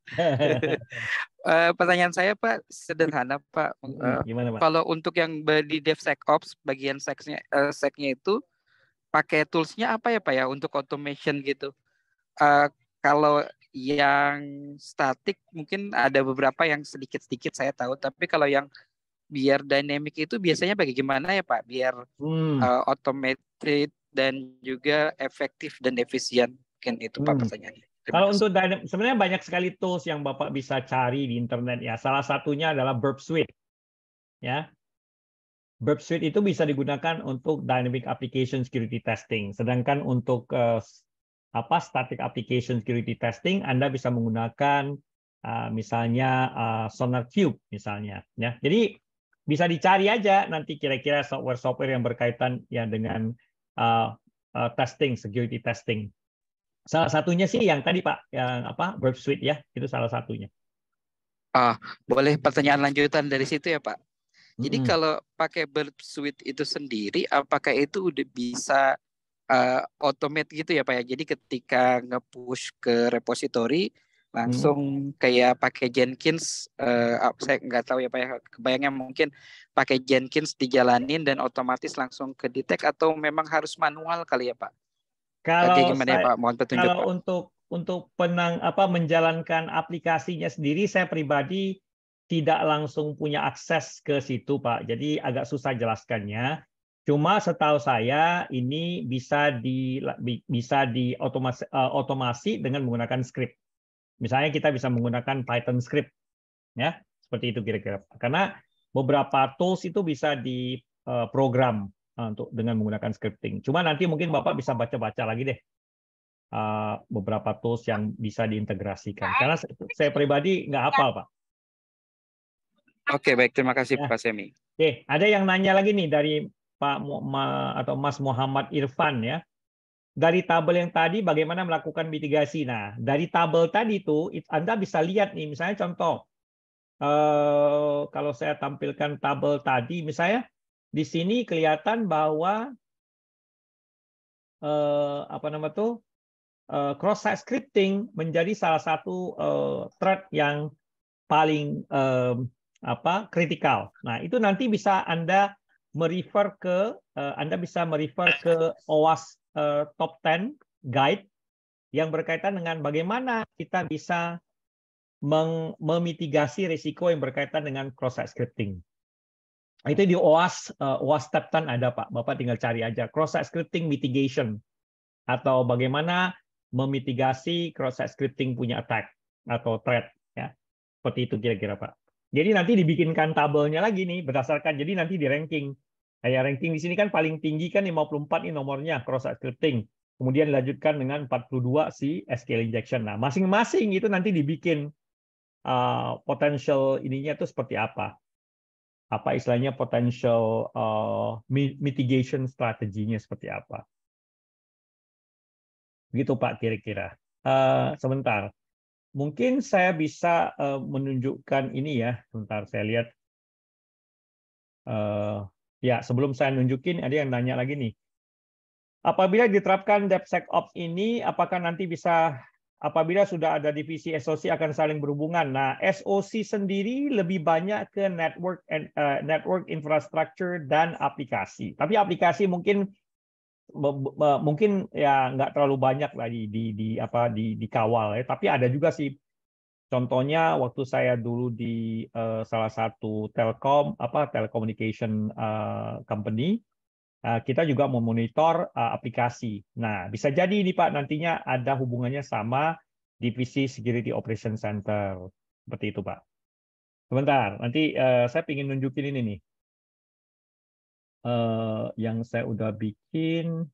Pertanyaan saya Pak sederhana Pak. Gimana, Pak? Kalau untuk yang di DevSecOps bagian seknya itu pakai toolsnya apa ya Pak ya untuk automation gitu? Kalau yang statik mungkin ada beberapa yang sedikit-sedikit saya tahu, tapi kalau yang biar dynamic itu biasanya bagaimana ya Pak? Biar automated dan juga efektif dan efisien. Mungkin itu Pak pertanyaannya. Terima Kalau kasih. untuk sebenarnya banyak sekali tools yang Bapak bisa cari di internet ya. Salah satunya adalah Burp Suite. Ya. Burp Suite itu bisa digunakan untuk dynamic application security testing. Sedangkan untuk static application security testing, Anda bisa menggunakan misalnya SonarQube misalnya. Ya. Jadi bisa dicari aja nanti kira-kira software-software yang berkaitan ya dengan testing, security testing. Salah satunya sih yang tadi Pak, yang Burp Suite ya, itu salah satunya. Boleh pertanyaan lanjutan dari situ ya Pak? Jadi kalau pakai Burp Suite itu sendiri, apakah itu udah bisa automate gitu ya Pak ya? Jadi ketika nge-push ke repository, langsung kayak pakai Jenkins, saya nggak tahu ya Pak ya, kebayangnya mungkin pakai Jenkins dijalanin dan otomatis langsung ke detect, atau memang harus manual kali ya Pak? Kayak gimana ya Pak? Mohon petunjuk Kalau Pak. untuk menjalankan aplikasinya sendiri, saya pribadi tidak langsung punya akses ke situ, Pak. Jadi agak susah jelaskannya. Cuma setahu saya ini bisa otomasi dengan menggunakan script. Misalnya kita bisa menggunakan Python script, ya seperti itu kira-kira. Karena beberapa tools itu bisa diprogram untuk dengan menggunakan scripting. Cuma nanti mungkin Bapak bisa baca-baca lagi deh beberapa tools yang bisa diintegrasikan. Karena saya pribadi nggak hafal, Pak. Oke, baik. Terima kasih, Ya. Pak Semi. Oke, ada yang nanya lagi nih dari Pak atau Mas Muhammad Irfan ya. Dari tabel yang tadi bagaimana melakukan mitigasi? Nah, dari tabel tadi itu Anda bisa lihat nih, misalnya contoh, kalau saya tampilkan tabel tadi, misalnya di sini kelihatan bahwa cross-site scripting menjadi salah satu threat yang paling kritikal. Nah, itu nanti bisa Anda merefer ke OWASP Top 10 Guide yang berkaitan dengan bagaimana kita bisa memitigasi risiko yang berkaitan dengan cross-site scripting. Itu di OWASP Top 10 ada, Pak. Bapak tinggal cari aja cross-site scripting mitigation atau bagaimana memitigasi cross-site scripting punya attack atau threat, ya. Seperti itu kira-kira, Pak. Jadi nanti dibikinkan tabelnya lagi nih berdasarkan, jadi nanti di ranking. Kayak ranking di sini kan paling tinggi kan 54 nih nomornya cross-site scripting. Kemudian dilanjutkan dengan 42 si SQL injection. Nah, masing-masing itu nanti dibikin potential ininya itu seperti apa? Apa istilahnya potential mitigation strateginya seperti apa? Begitu Pak kira-kira. Sebentar. Mungkin saya bisa menunjukkan ini ya. Sebentar saya lihat. Ya, sebelum saya nunjukin ada yang nanya lagi nih. Apabila diterapkan DevSecOps ini, apakah nanti bisa apabila sudah ada divisi SOC akan saling berhubungan? Nah, SOC sendiri lebih banyak ke network infrastructure dan aplikasi. Tapi aplikasi mungkin ya nggak terlalu banyak lagi dikawal ya. Tapi ada juga sih. Contohnya waktu saya dulu di salah satu telecommunication company, kita juga memonitor aplikasi. Nah, bisa jadi ini Pak nantinya ada hubungannya sama divisi Security Operation Center. Seperti itu Pak. Sebentar, nanti saya ingin nunjukin ini nih. Yang saya udah bikin,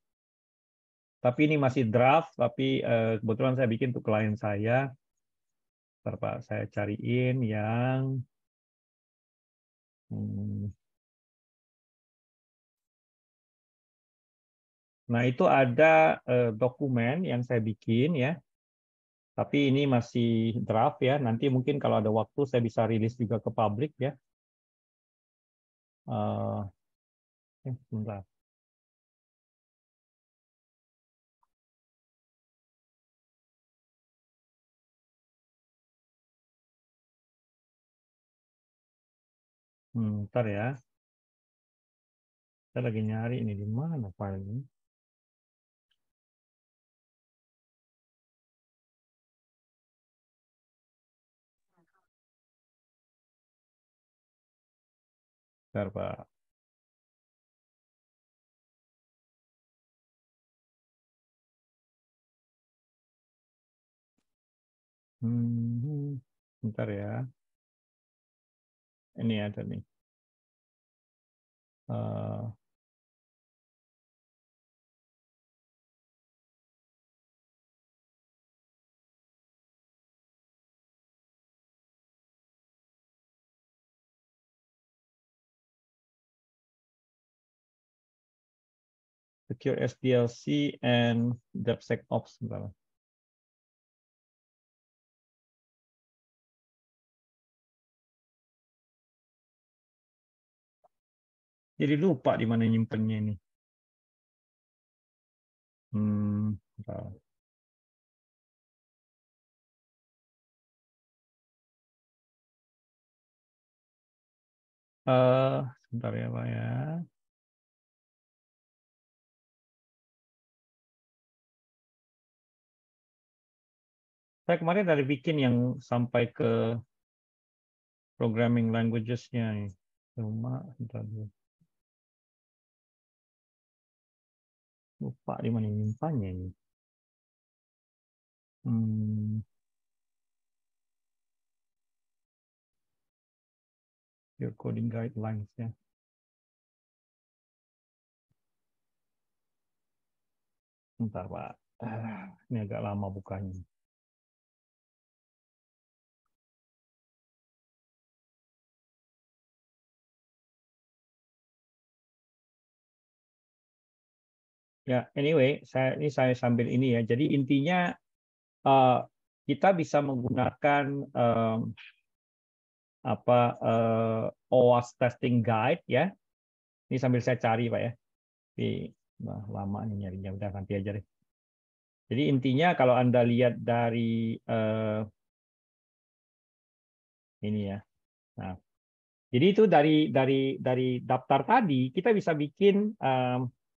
tapi ini masih draft, tapi kebetulan saya bikin untuk klien saya. Bentar, Pak, saya cariin yang nah, itu ada dokumen yang saya bikin ya. Tapi ini masih draft ya. Nanti mungkin kalau ada waktu saya bisa rilis juga ke publik ya. Sebentar. Bentar ya. Saya lagi nyari ini di mana filenya. Bentar, Pak. Bentar ya. Ini ada nih. Secure SDLC and DevSecOps. Bentar. Jadi lupa di mana nyimpennya ini. Bentar. Sebentar ya Pak ya. Saya kemarin dari bikin yang sampai ke programming languages-nya nih. Cuma bentar dulu. Lupa di mana nyimpannya ini. Your coding guidelines ya. Bentar Pak. Ini agak lama bukanya. Ya, anyway, saya sambil ini ya. Jadi intinya kita bisa menggunakan OWASP testing guide ya. Ini sambil saya cari Pak ya. Tapi lama nih nyarinya, udah nanti aja deh. Jadi intinya kalau Anda lihat dari ini ya. Nah, Jadi itu dari daftar tadi kita bisa bikin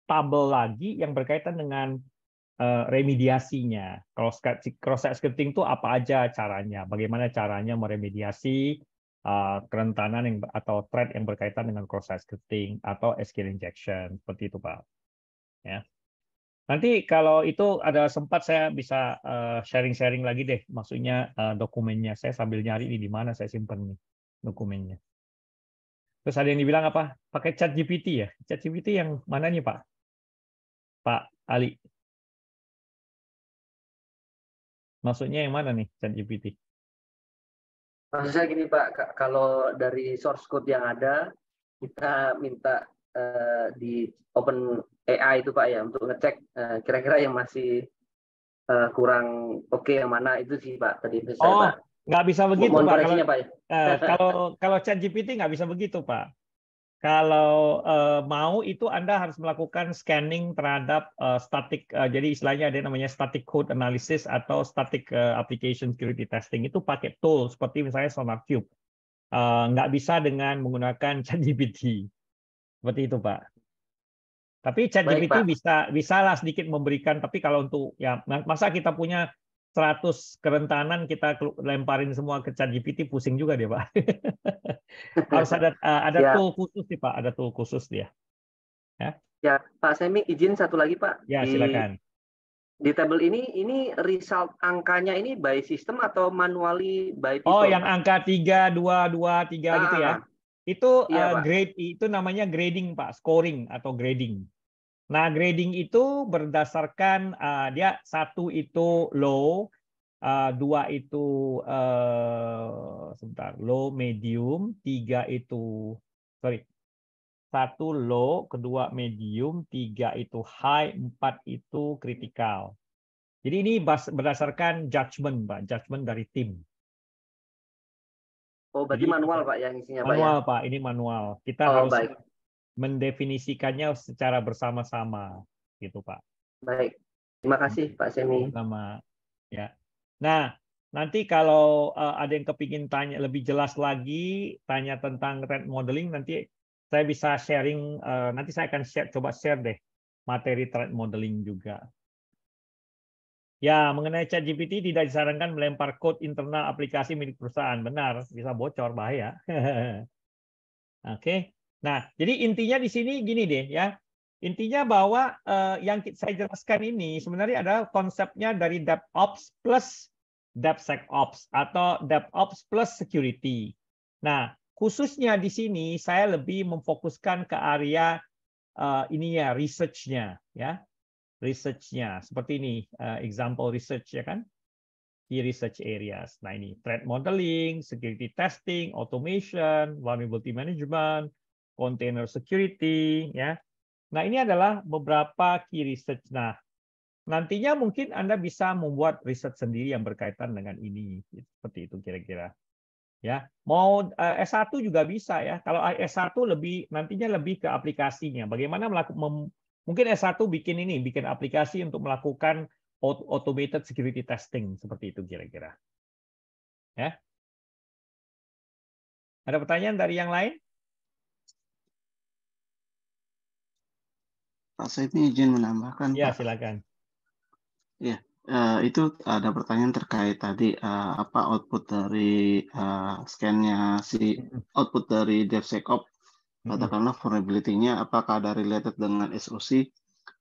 tabel lagi yang berkaitan dengan remediasinya. Cross-site scripting itu apa aja caranya? Bagaimana caranya meremediasi kerentanan atau threat yang berkaitan dengan cross-site scripting atau SQL injection seperti itu, Pak. Ya. Nanti kalau itu ada sempat saya bisa sharing-sharing lagi deh, maksudnya dokumennya. Saya sambil nyari ini di mana saya simpan nih dokumennya. Terus ada yang dibilang apa? Pakai ChatGPT ya? ChatGPT yang mana nih, Pak? Pak Ali. Maksudnya yang mana nih ChatGPT? Maksud saya gini Pak, kalau dari source code yang ada, kita minta di Open AI itu Pak ya, untuk ngecek kira-kira yang masih kurang oke yang mana itu sih Pak, tadi itu saya Oh, Pak. nggak bisa begitu, Mohon Pak. koreksinya Pak ya. Kalau ChatGPT nggak bisa begitu, Pak. Kalau mau itu Anda harus melakukan scanning terhadap static, jadi istilahnya ada yang namanya static code analysis atau static application security testing. Itu pakai tool seperti misalnya SonarQube. Nggak bisa dengan menggunakan ChatGPT. Seperti itu, Pak. Tapi Baik ChatGPT Pak. bisa lah sedikit memberikan, tapi kalau untuk ya masa kita punya 100 kerentanan kita lemparin semua ke ChatGPT pusing juga dia, Pak. Harus ada Ya, tool khusus sih, Pak, ada tool khusus dia. Ya, ya Pak Semi izin satu lagi Pak, ya di silakan. tabel ini result angkanya ini by system atau manually by Oh, people yang Pak? angka 3, 2, 2, 3 gitu ya. Ah, Itu iya Pak. grade, itu namanya grading, Pak, scoring atau grading. Nah, grading itu berdasarkan dia 1 itu low, 2 itu sebentar, low, medium, 3 itu sorry, 1 low, kedua medium, 3 itu high, 4 itu critical. Jadi ini berdasarkan judgment, Pak, judgment dari tim. Oh berarti Jadi manual Pak yang isinya Pak ya? manual, Pak, ini manual. Kita Oh harus baik, mendefinisikannya secara bersama-sama, gitu, Pak. baik. Terima kasih Pak Semi. Sama, ya. Nah, nanti kalau ada yang kepingin tanya lebih jelas lagi, tanya tentang threat modeling, nanti saya bisa sharing. Nanti saya akan coba share deh materi threat modeling juga. Ya, mengenai ChatGPT tidak disarankan melempar code internal aplikasi milik perusahaan. Benar, bisa bocor, bahaya. Oke. Nah, jadi intinya di sini gini deh ya. Intinya bahwa yang saya jelaskan ini sebenarnya adalah konsepnya dari DevOps plus DevSecOps atau DevOps plus security. Nah, khususnya di sini saya lebih memfokuskan ke area ini ya, research-nya ya. Research-nya seperti ini, example research ya kan. Key research areas. Nah, ini threat modeling, security testing, automation, vulnerability management, container security ya. Nah, ini adalah beberapa key research. Nah, nantinya mungkin Anda bisa membuat riset sendiri yang berkaitan dengan ini. Seperti itu kira-kira. Ya, mau S1 juga bisa ya. Kalau S1 nantinya lebih ke aplikasinya. Bagaimana mungkin S1 bikin aplikasi untuk melakukan automated security testing seperti itu kira-kira. Ya. Ada pertanyaan dari yang lain? Pak, saya ini izin menambahkan, Ya, Pak. silakan. Ya, itu ada pertanyaan terkait tadi apa output dari scan-nya output dari DevSecOps, katakanlah vulnerability-nya apakah ada related dengan SOC.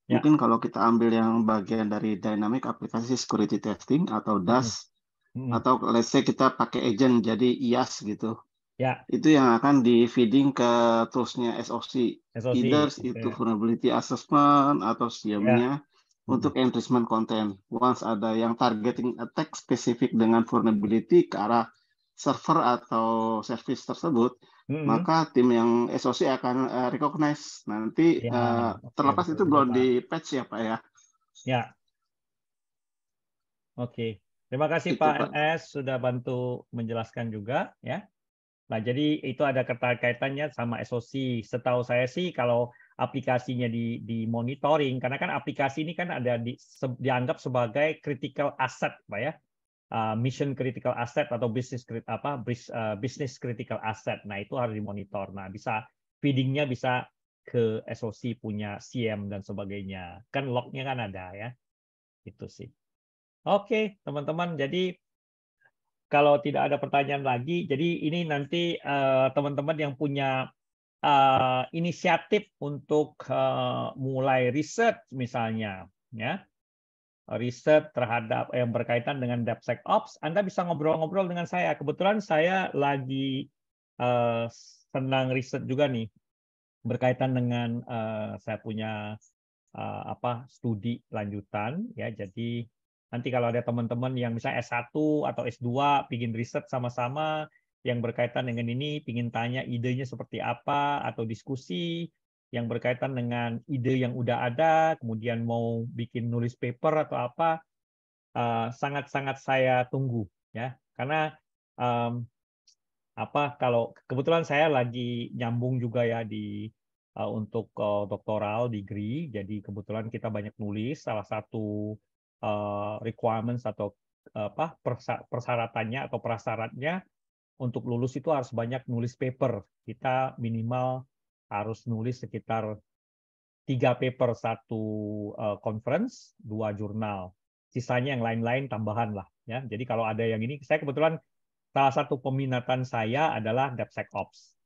Ya. Mungkin kalau kita ambil yang bagian dari Dynamic Application Security Testing atau DAS, atau let's say kita pakai agent jadi IaaS gitu. Ya. Itu yang akan di feeding ke toolsnya SOC. Either itu vulnerability assessment atau SIEM-nya untuk enrichment content. Once ada yang targeting attack spesifik dengan vulnerability ke arah server atau service tersebut, maka tim yang SOC akan recognize. Nanti terlepas itu belum di patch ya Pak ya. Ya. Oke. Terima kasih Itu, Pak MS sudah bantu menjelaskan juga ya. Nah, jadi itu ada kaitannya sama SOC. Setahu saya sih kalau aplikasinya di monitoring, karena kan aplikasi ini kan ada dianggap sebagai critical asset, Pak ya. mission critical asset atau business critical asset. Nah, itu harus dimonitor. Nah, bisa feedingnya bisa ke SOC punya CM dan sebagainya. Kan lognya kan ada ya. Itu sih. Oke, teman-teman. Jadi kalau tidak ada pertanyaan lagi, jadi ini nanti teman-teman yang punya inisiatif untuk mulai riset misalnya, ya, riset terhadap yang berkaitan dengan DevSecOps, Anda bisa ngobrol-ngobrol dengan saya. Kebetulan saya lagi senang riset juga nih berkaitan dengan saya punya studi lanjutan, ya. Jadi nanti kalau ada teman-teman yang misalnya S1 atau S2 pingin riset sama-sama yang berkaitan dengan ini, pingin tanya idenya seperti apa, atau diskusi yang berkaitan dengan ide yang udah ada, kemudian mau bikin nulis paper atau apa, sangat-sangat saya tunggu, ya. Karena kalau kebetulan saya lagi nyambung juga ya untuk doktoral degree, jadi kebetulan kita banyak nulis. Salah satu requirements atau persyaratannya atau prasyaratnya untuk lulus itu harus banyak nulis paper. Kita minimal harus nulis sekitar 3 paper, 1 conference, 2 jurnal. Sisanya yang lain-lain tambahan lah, ya. Jadi kalau ada yang ini, saya kebetulan salah satu peminatan saya adalah DevSecOps.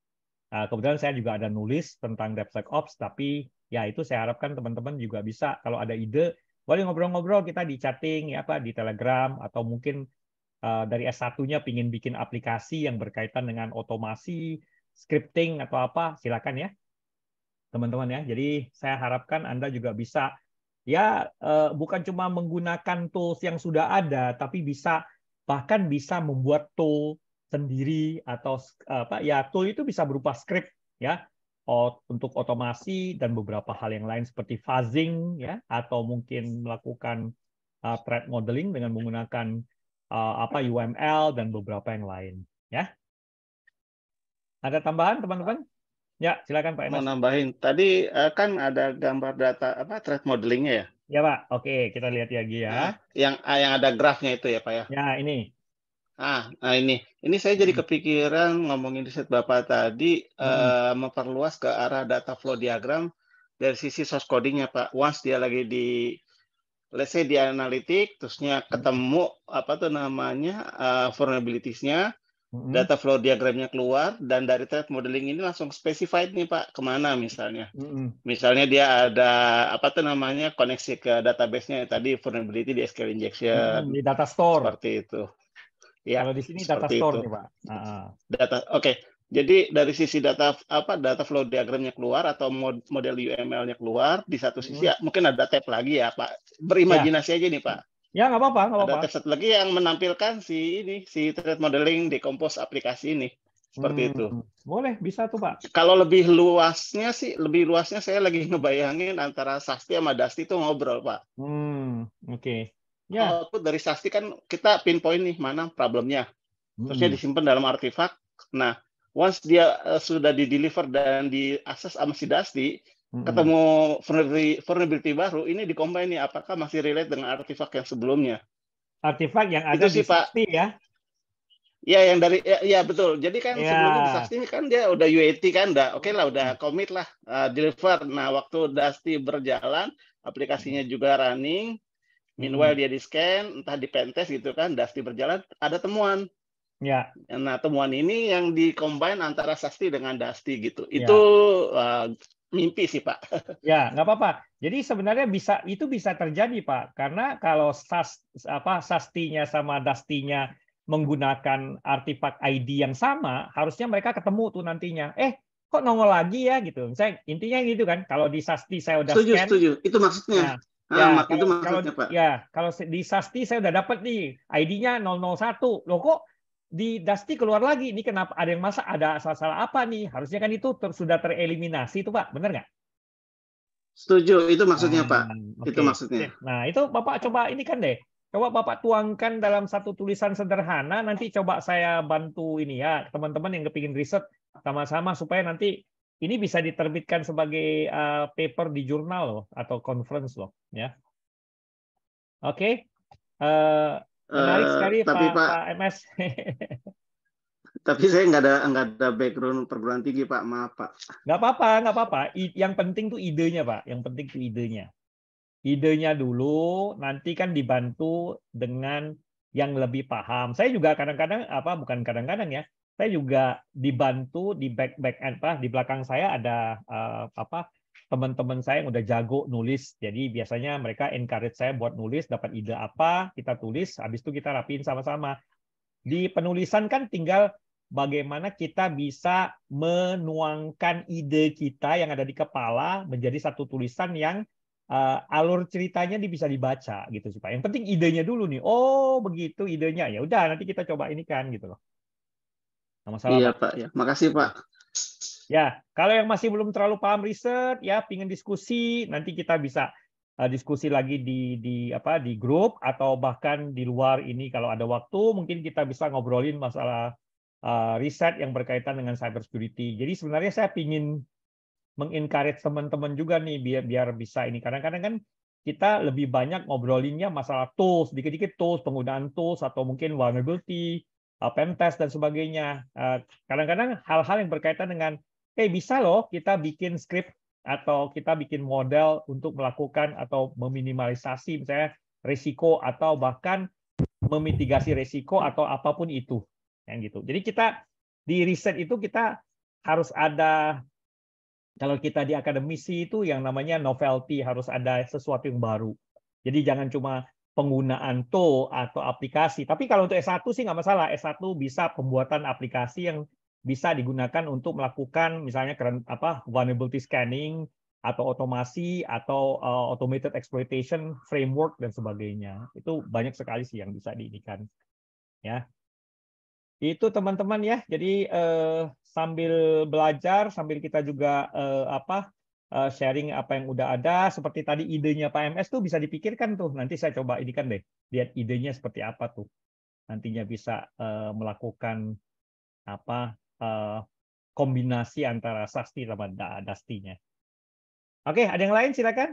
Nah, kebetulan saya juga ada nulis tentang DevSecOps, tapi ya itu saya harapkan teman-teman juga bisa, kalau ada ide, boleh ngobrol-ngobrol kita di chatting, ya, di Telegram, atau mungkin dari S1-nya pingin bikin aplikasi yang berkaitan dengan otomasi, scripting, atau apa, silakan ya, teman-teman ya. Jadi saya harapkan Anda juga bisa, ya, bukan cuma menggunakan tools yang sudah ada, tapi bahkan bisa membuat tool sendiri, atau ya, tool itu bisa berupa script ya, untuk otomasi dan beberapa hal yang lain seperti fuzzing ya, atau mungkin melakukan threat modeling dengan menggunakan UML dan beberapa yang lain ya. Ada tambahan teman-teman? Ya, silakan Pak Enes. Mau nambahin. Tadi kan ada gambar data threat modelingnya ya? Ya Pak. Oke, kita lihat lagi ya. Yang ada grafnya itu ya Pak ya? Ya, ini. Nah ini saya jadi kepikiran ngomongin riset Bapak tadi, memperluas ke arah data flow diagram dari sisi source coding-nya Pak. Once dia lagi let's say di analitik, terusnya ketemu vulnerabilities-nya, data flow diagramnya keluar, dan dari threat modeling ini langsung specified nih Pak, kemana misalnya. Misalnya dia ada koneksi ke database-nya tadi, vulnerability di SQL injection. Di data store. Seperti itu. Ya, kalau di sini data store nih Pak. Oke. Jadi dari sisi data flow diagramnya keluar atau model UML-nya keluar, di satu sisi ya, mungkin ada tab lagi ya Pak. Berimajinasi aja nih Pak. Ya, nggak apa-apa. Ada tab satu lagi yang menampilkan si threat modeling decompose aplikasi ini. Seperti itu. Boleh, bisa tuh Pak. Kalau lebih luasnya saya lagi ngebayangin antara Sasti sama Dasti itu ngobrol Pak. Oke. Ya. Output dari Sasti kan kita pinpoint nih mana problemnya. Terusnya disimpan dalam artefak. Nah, once dia sudah di-deliver dan diakses sama si Dasti, ketemu vulnerability baru, ini di-combine nih, apakah masih relate dengan artefak yang sebelumnya. Artefak yang ada itu sih, di Sasti ya? Ya, yang dari ya betul. Jadi kan sebelumnya di Sasti kan dia udah UAT kan, udah commit lah, deliver. Nah, waktu Dasti berjalan, aplikasinya juga running. Meanwhile dia di-scan, entah di pentest gitu kan, Dasti berjalan, ada temuan. Ya. Nah, temuan ini yang di-combine antara Sasti dengan Dasti gitu. Itu mimpi sih, Pak. Ya, nggak apa-apa. Jadi sebenarnya itu bisa terjadi, Pak. Karena kalau Sastinya sama Dastinya menggunakan artefak ID yang sama, harusnya mereka ketemu tuh nantinya. Kok nongol lagi ya gitu. Misalnya intinya gitu kan. Kalau di Sasti saya udah scan. Setuju. Itu maksudnya. Itu maksudnya, Pak. Ya, kalau di Sasti saya udah dapat nih ID-nya 001. Loh kok di Dasti keluar lagi? Ini kenapa ada yang ada salah apa nih? Harusnya kan itu sudah tereliminasi itu Pak. Benar nggak? Setuju, itu maksudnya Pak. Okay. Itu maksudnya. Nah, itu Bapak coba ini kan deh. Coba Bapak tuangkan dalam satu tulisan sederhana, nanti coba saya bantu ini ya, teman-teman yang kepingin riset sama-sama supaya nanti ini bisa diterbitkan sebagai paper di jurnal loh, atau conference loh, ya. Oke. Menarik sekali tapi Pak, MS. tapi saya nggak ada background perguruan tinggi Pak, maaf Pak. Nggak apa-apa. Yang penting tuh idenya Pak. Yang penting tuh idenya. Idenya dulu, nanti kan dibantu dengan yang lebih paham. Saya juga kadang-kadang bukan kadang-kadang ya. Saya juga dibantu di di belakang saya ada teman-teman saya yang udah jago nulis. Jadi biasanya mereka encourage saya buat nulis, dapat ide apa, kita tulis, habis itu kita rapiin sama-sama. Di penulisan kan tinggal bagaimana kita bisa menuangkan ide kita yang ada di kepala menjadi satu tulisan yang alur ceritanya bisa dibaca gitu sih Pak. Yang penting idenya dulu nih. Oh, begitu idenya. Ya udah nanti kita coba ini kan gitu loh. Nggak masalah, Iya Pak. Pak, ya. Makasih Pak. Ya, kalau yang masih belum terlalu paham riset ya, pingin diskusi, nanti kita bisa diskusi lagi di grup atau bahkan di luar ini kalau ada waktu mungkin kita bisa ngobrolin masalah riset yang berkaitan dengan cybersecurity. Jadi sebenarnya saya pingin mengencourage teman-teman juga nih biar bisa ini. Kadang-kadang kan kita lebih banyak ngobrolinnya masalah tools, dikit-dikit tools, penggunaan tools atau mungkin vulnerability, pen test dan sebagainya. Kadang-kadang hal-hal yang berkaitan dengan bisa loh kita bikin script atau kita bikin model untuk melakukan atau meminimalisasi misalnya risiko atau bahkan memitigasi risiko atau apapun itu. Yang gitu. Jadi kita di riset itu kita harus ada, kalau kita di akademisi itu yang namanya novelty, harus ada sesuatu yang baru. Jadi jangan cuma penggunaan tool atau aplikasi. Tapi kalau untuk S1 sih nggak masalah. S1 bisa pembuatan aplikasi yang bisa digunakan untuk melakukan misalnya vulnerability scanning atau otomasi atau automated exploitation framework dan sebagainya. Itu banyak sekali sih yang bisa diinikan. Ya. Itu teman-teman ya. Jadi sambil belajar, sambil kita juga sharing apa yang udah ada. Seperti tadi idenya Pak MS tuh bisa dipikirkan tuh. Nanti saya coba ini kan deh, lihat idenya seperti apa tuh. Nantinya bisa melakukan kombinasi antara Sasti sama Dastinya. Oke, ada yang lain silakan.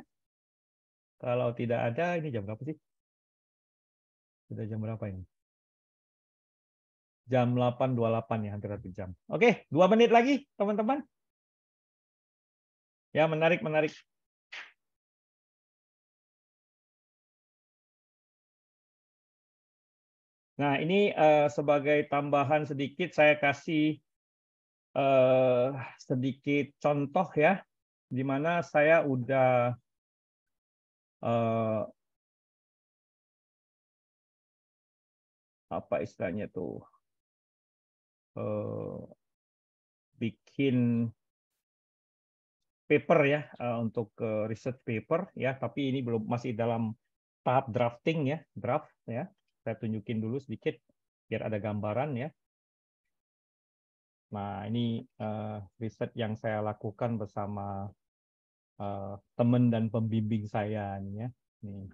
Kalau tidak ada, ini jam berapa sih? Sudah jam berapa ini? Jam 8.28 ya, hampir 1 jam. Oke, 2 menit lagi, teman-teman. Ya, menarik. Nah, ini sebagai tambahan sedikit, saya kasih sedikit contoh ya, di mana saya udah apa istilahnya tuh, bikin paper ya untuk research paper ya, tapi ini belum, masih dalam tahap drafting ya, draft ya. Saya tunjukin dulu sedikit biar ada gambaran ya. Nah, ini riset yang saya lakukan bersama teman dan pembimbing saya nih ya. Nih.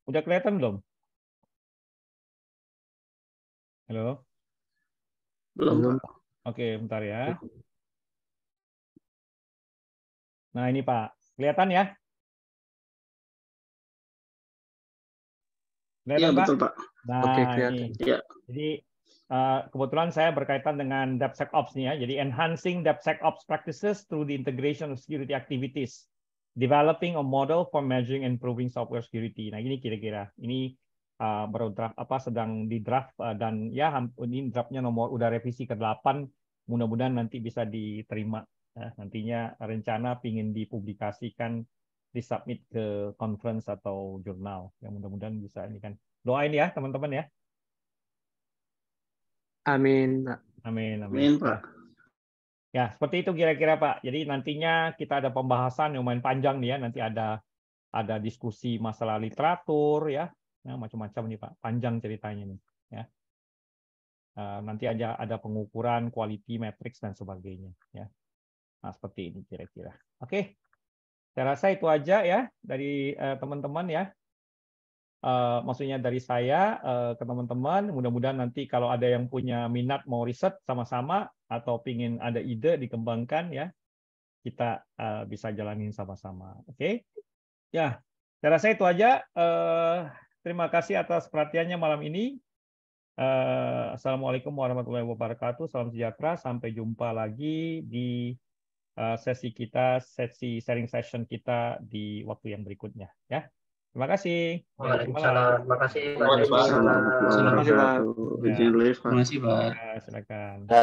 Udah kelihatan belum? Halo? Belum. Oke, bentar ya. Nah, ini Pak. Kelihatan ya? Iya, betul Pak. Nah, Oke, ini. Ya. Jadi kebetulan saya berkaitan dengan DevSecOps nih ya. Jadi enhancing DevSecOps practices through the integration of security activities, developing a model for measuring and improving software security. Nah, ini kira-kira. Ini baru draft sedang di draft dan ya ini draftnya udah revisi ke-8. Mudah-mudahan nanti bisa diterima. Nantinya rencana pingin dipublikasikan, disubmit ke conference atau jurnal. Yang mudah-mudahan bisa ini kan. Doain ya teman-teman ya. Amin, Pak. Amin. Pak. Ya, seperti itu kira-kira Pak. Jadi nantinya kita ada pembahasan yang lumayan panjang nih ya. Nanti ada diskusi masalah literatur ya. Nah, macam-macam nih Pak. Panjang ceritanya nih ya. Nanti ada pengukuran quality metrics dan sebagainya ya. Nah, seperti ini kira-kira. Oke. Saya rasa itu aja ya dari teman-teman ya. Maksudnya dari saya ke teman-teman, mudah-mudahan nanti kalau ada yang punya minat mau riset sama-sama atau pingin ada ide dikembangkan ya, kita bisa jalanin sama-sama. Oke? Ya, Saya rasa itu aja. Terima kasih atas perhatiannya malam ini. Assalamualaikum warahmatullahi wabarakatuh. Salam sejahtera. Sampai jumpa lagi di sesi sharing session kita di waktu yang berikutnya. Ya, terima kasih. Waalaikumsalam. Terima kasih Pak. Assalamualaikum warahmatullahi wabarakatuh. Silakan.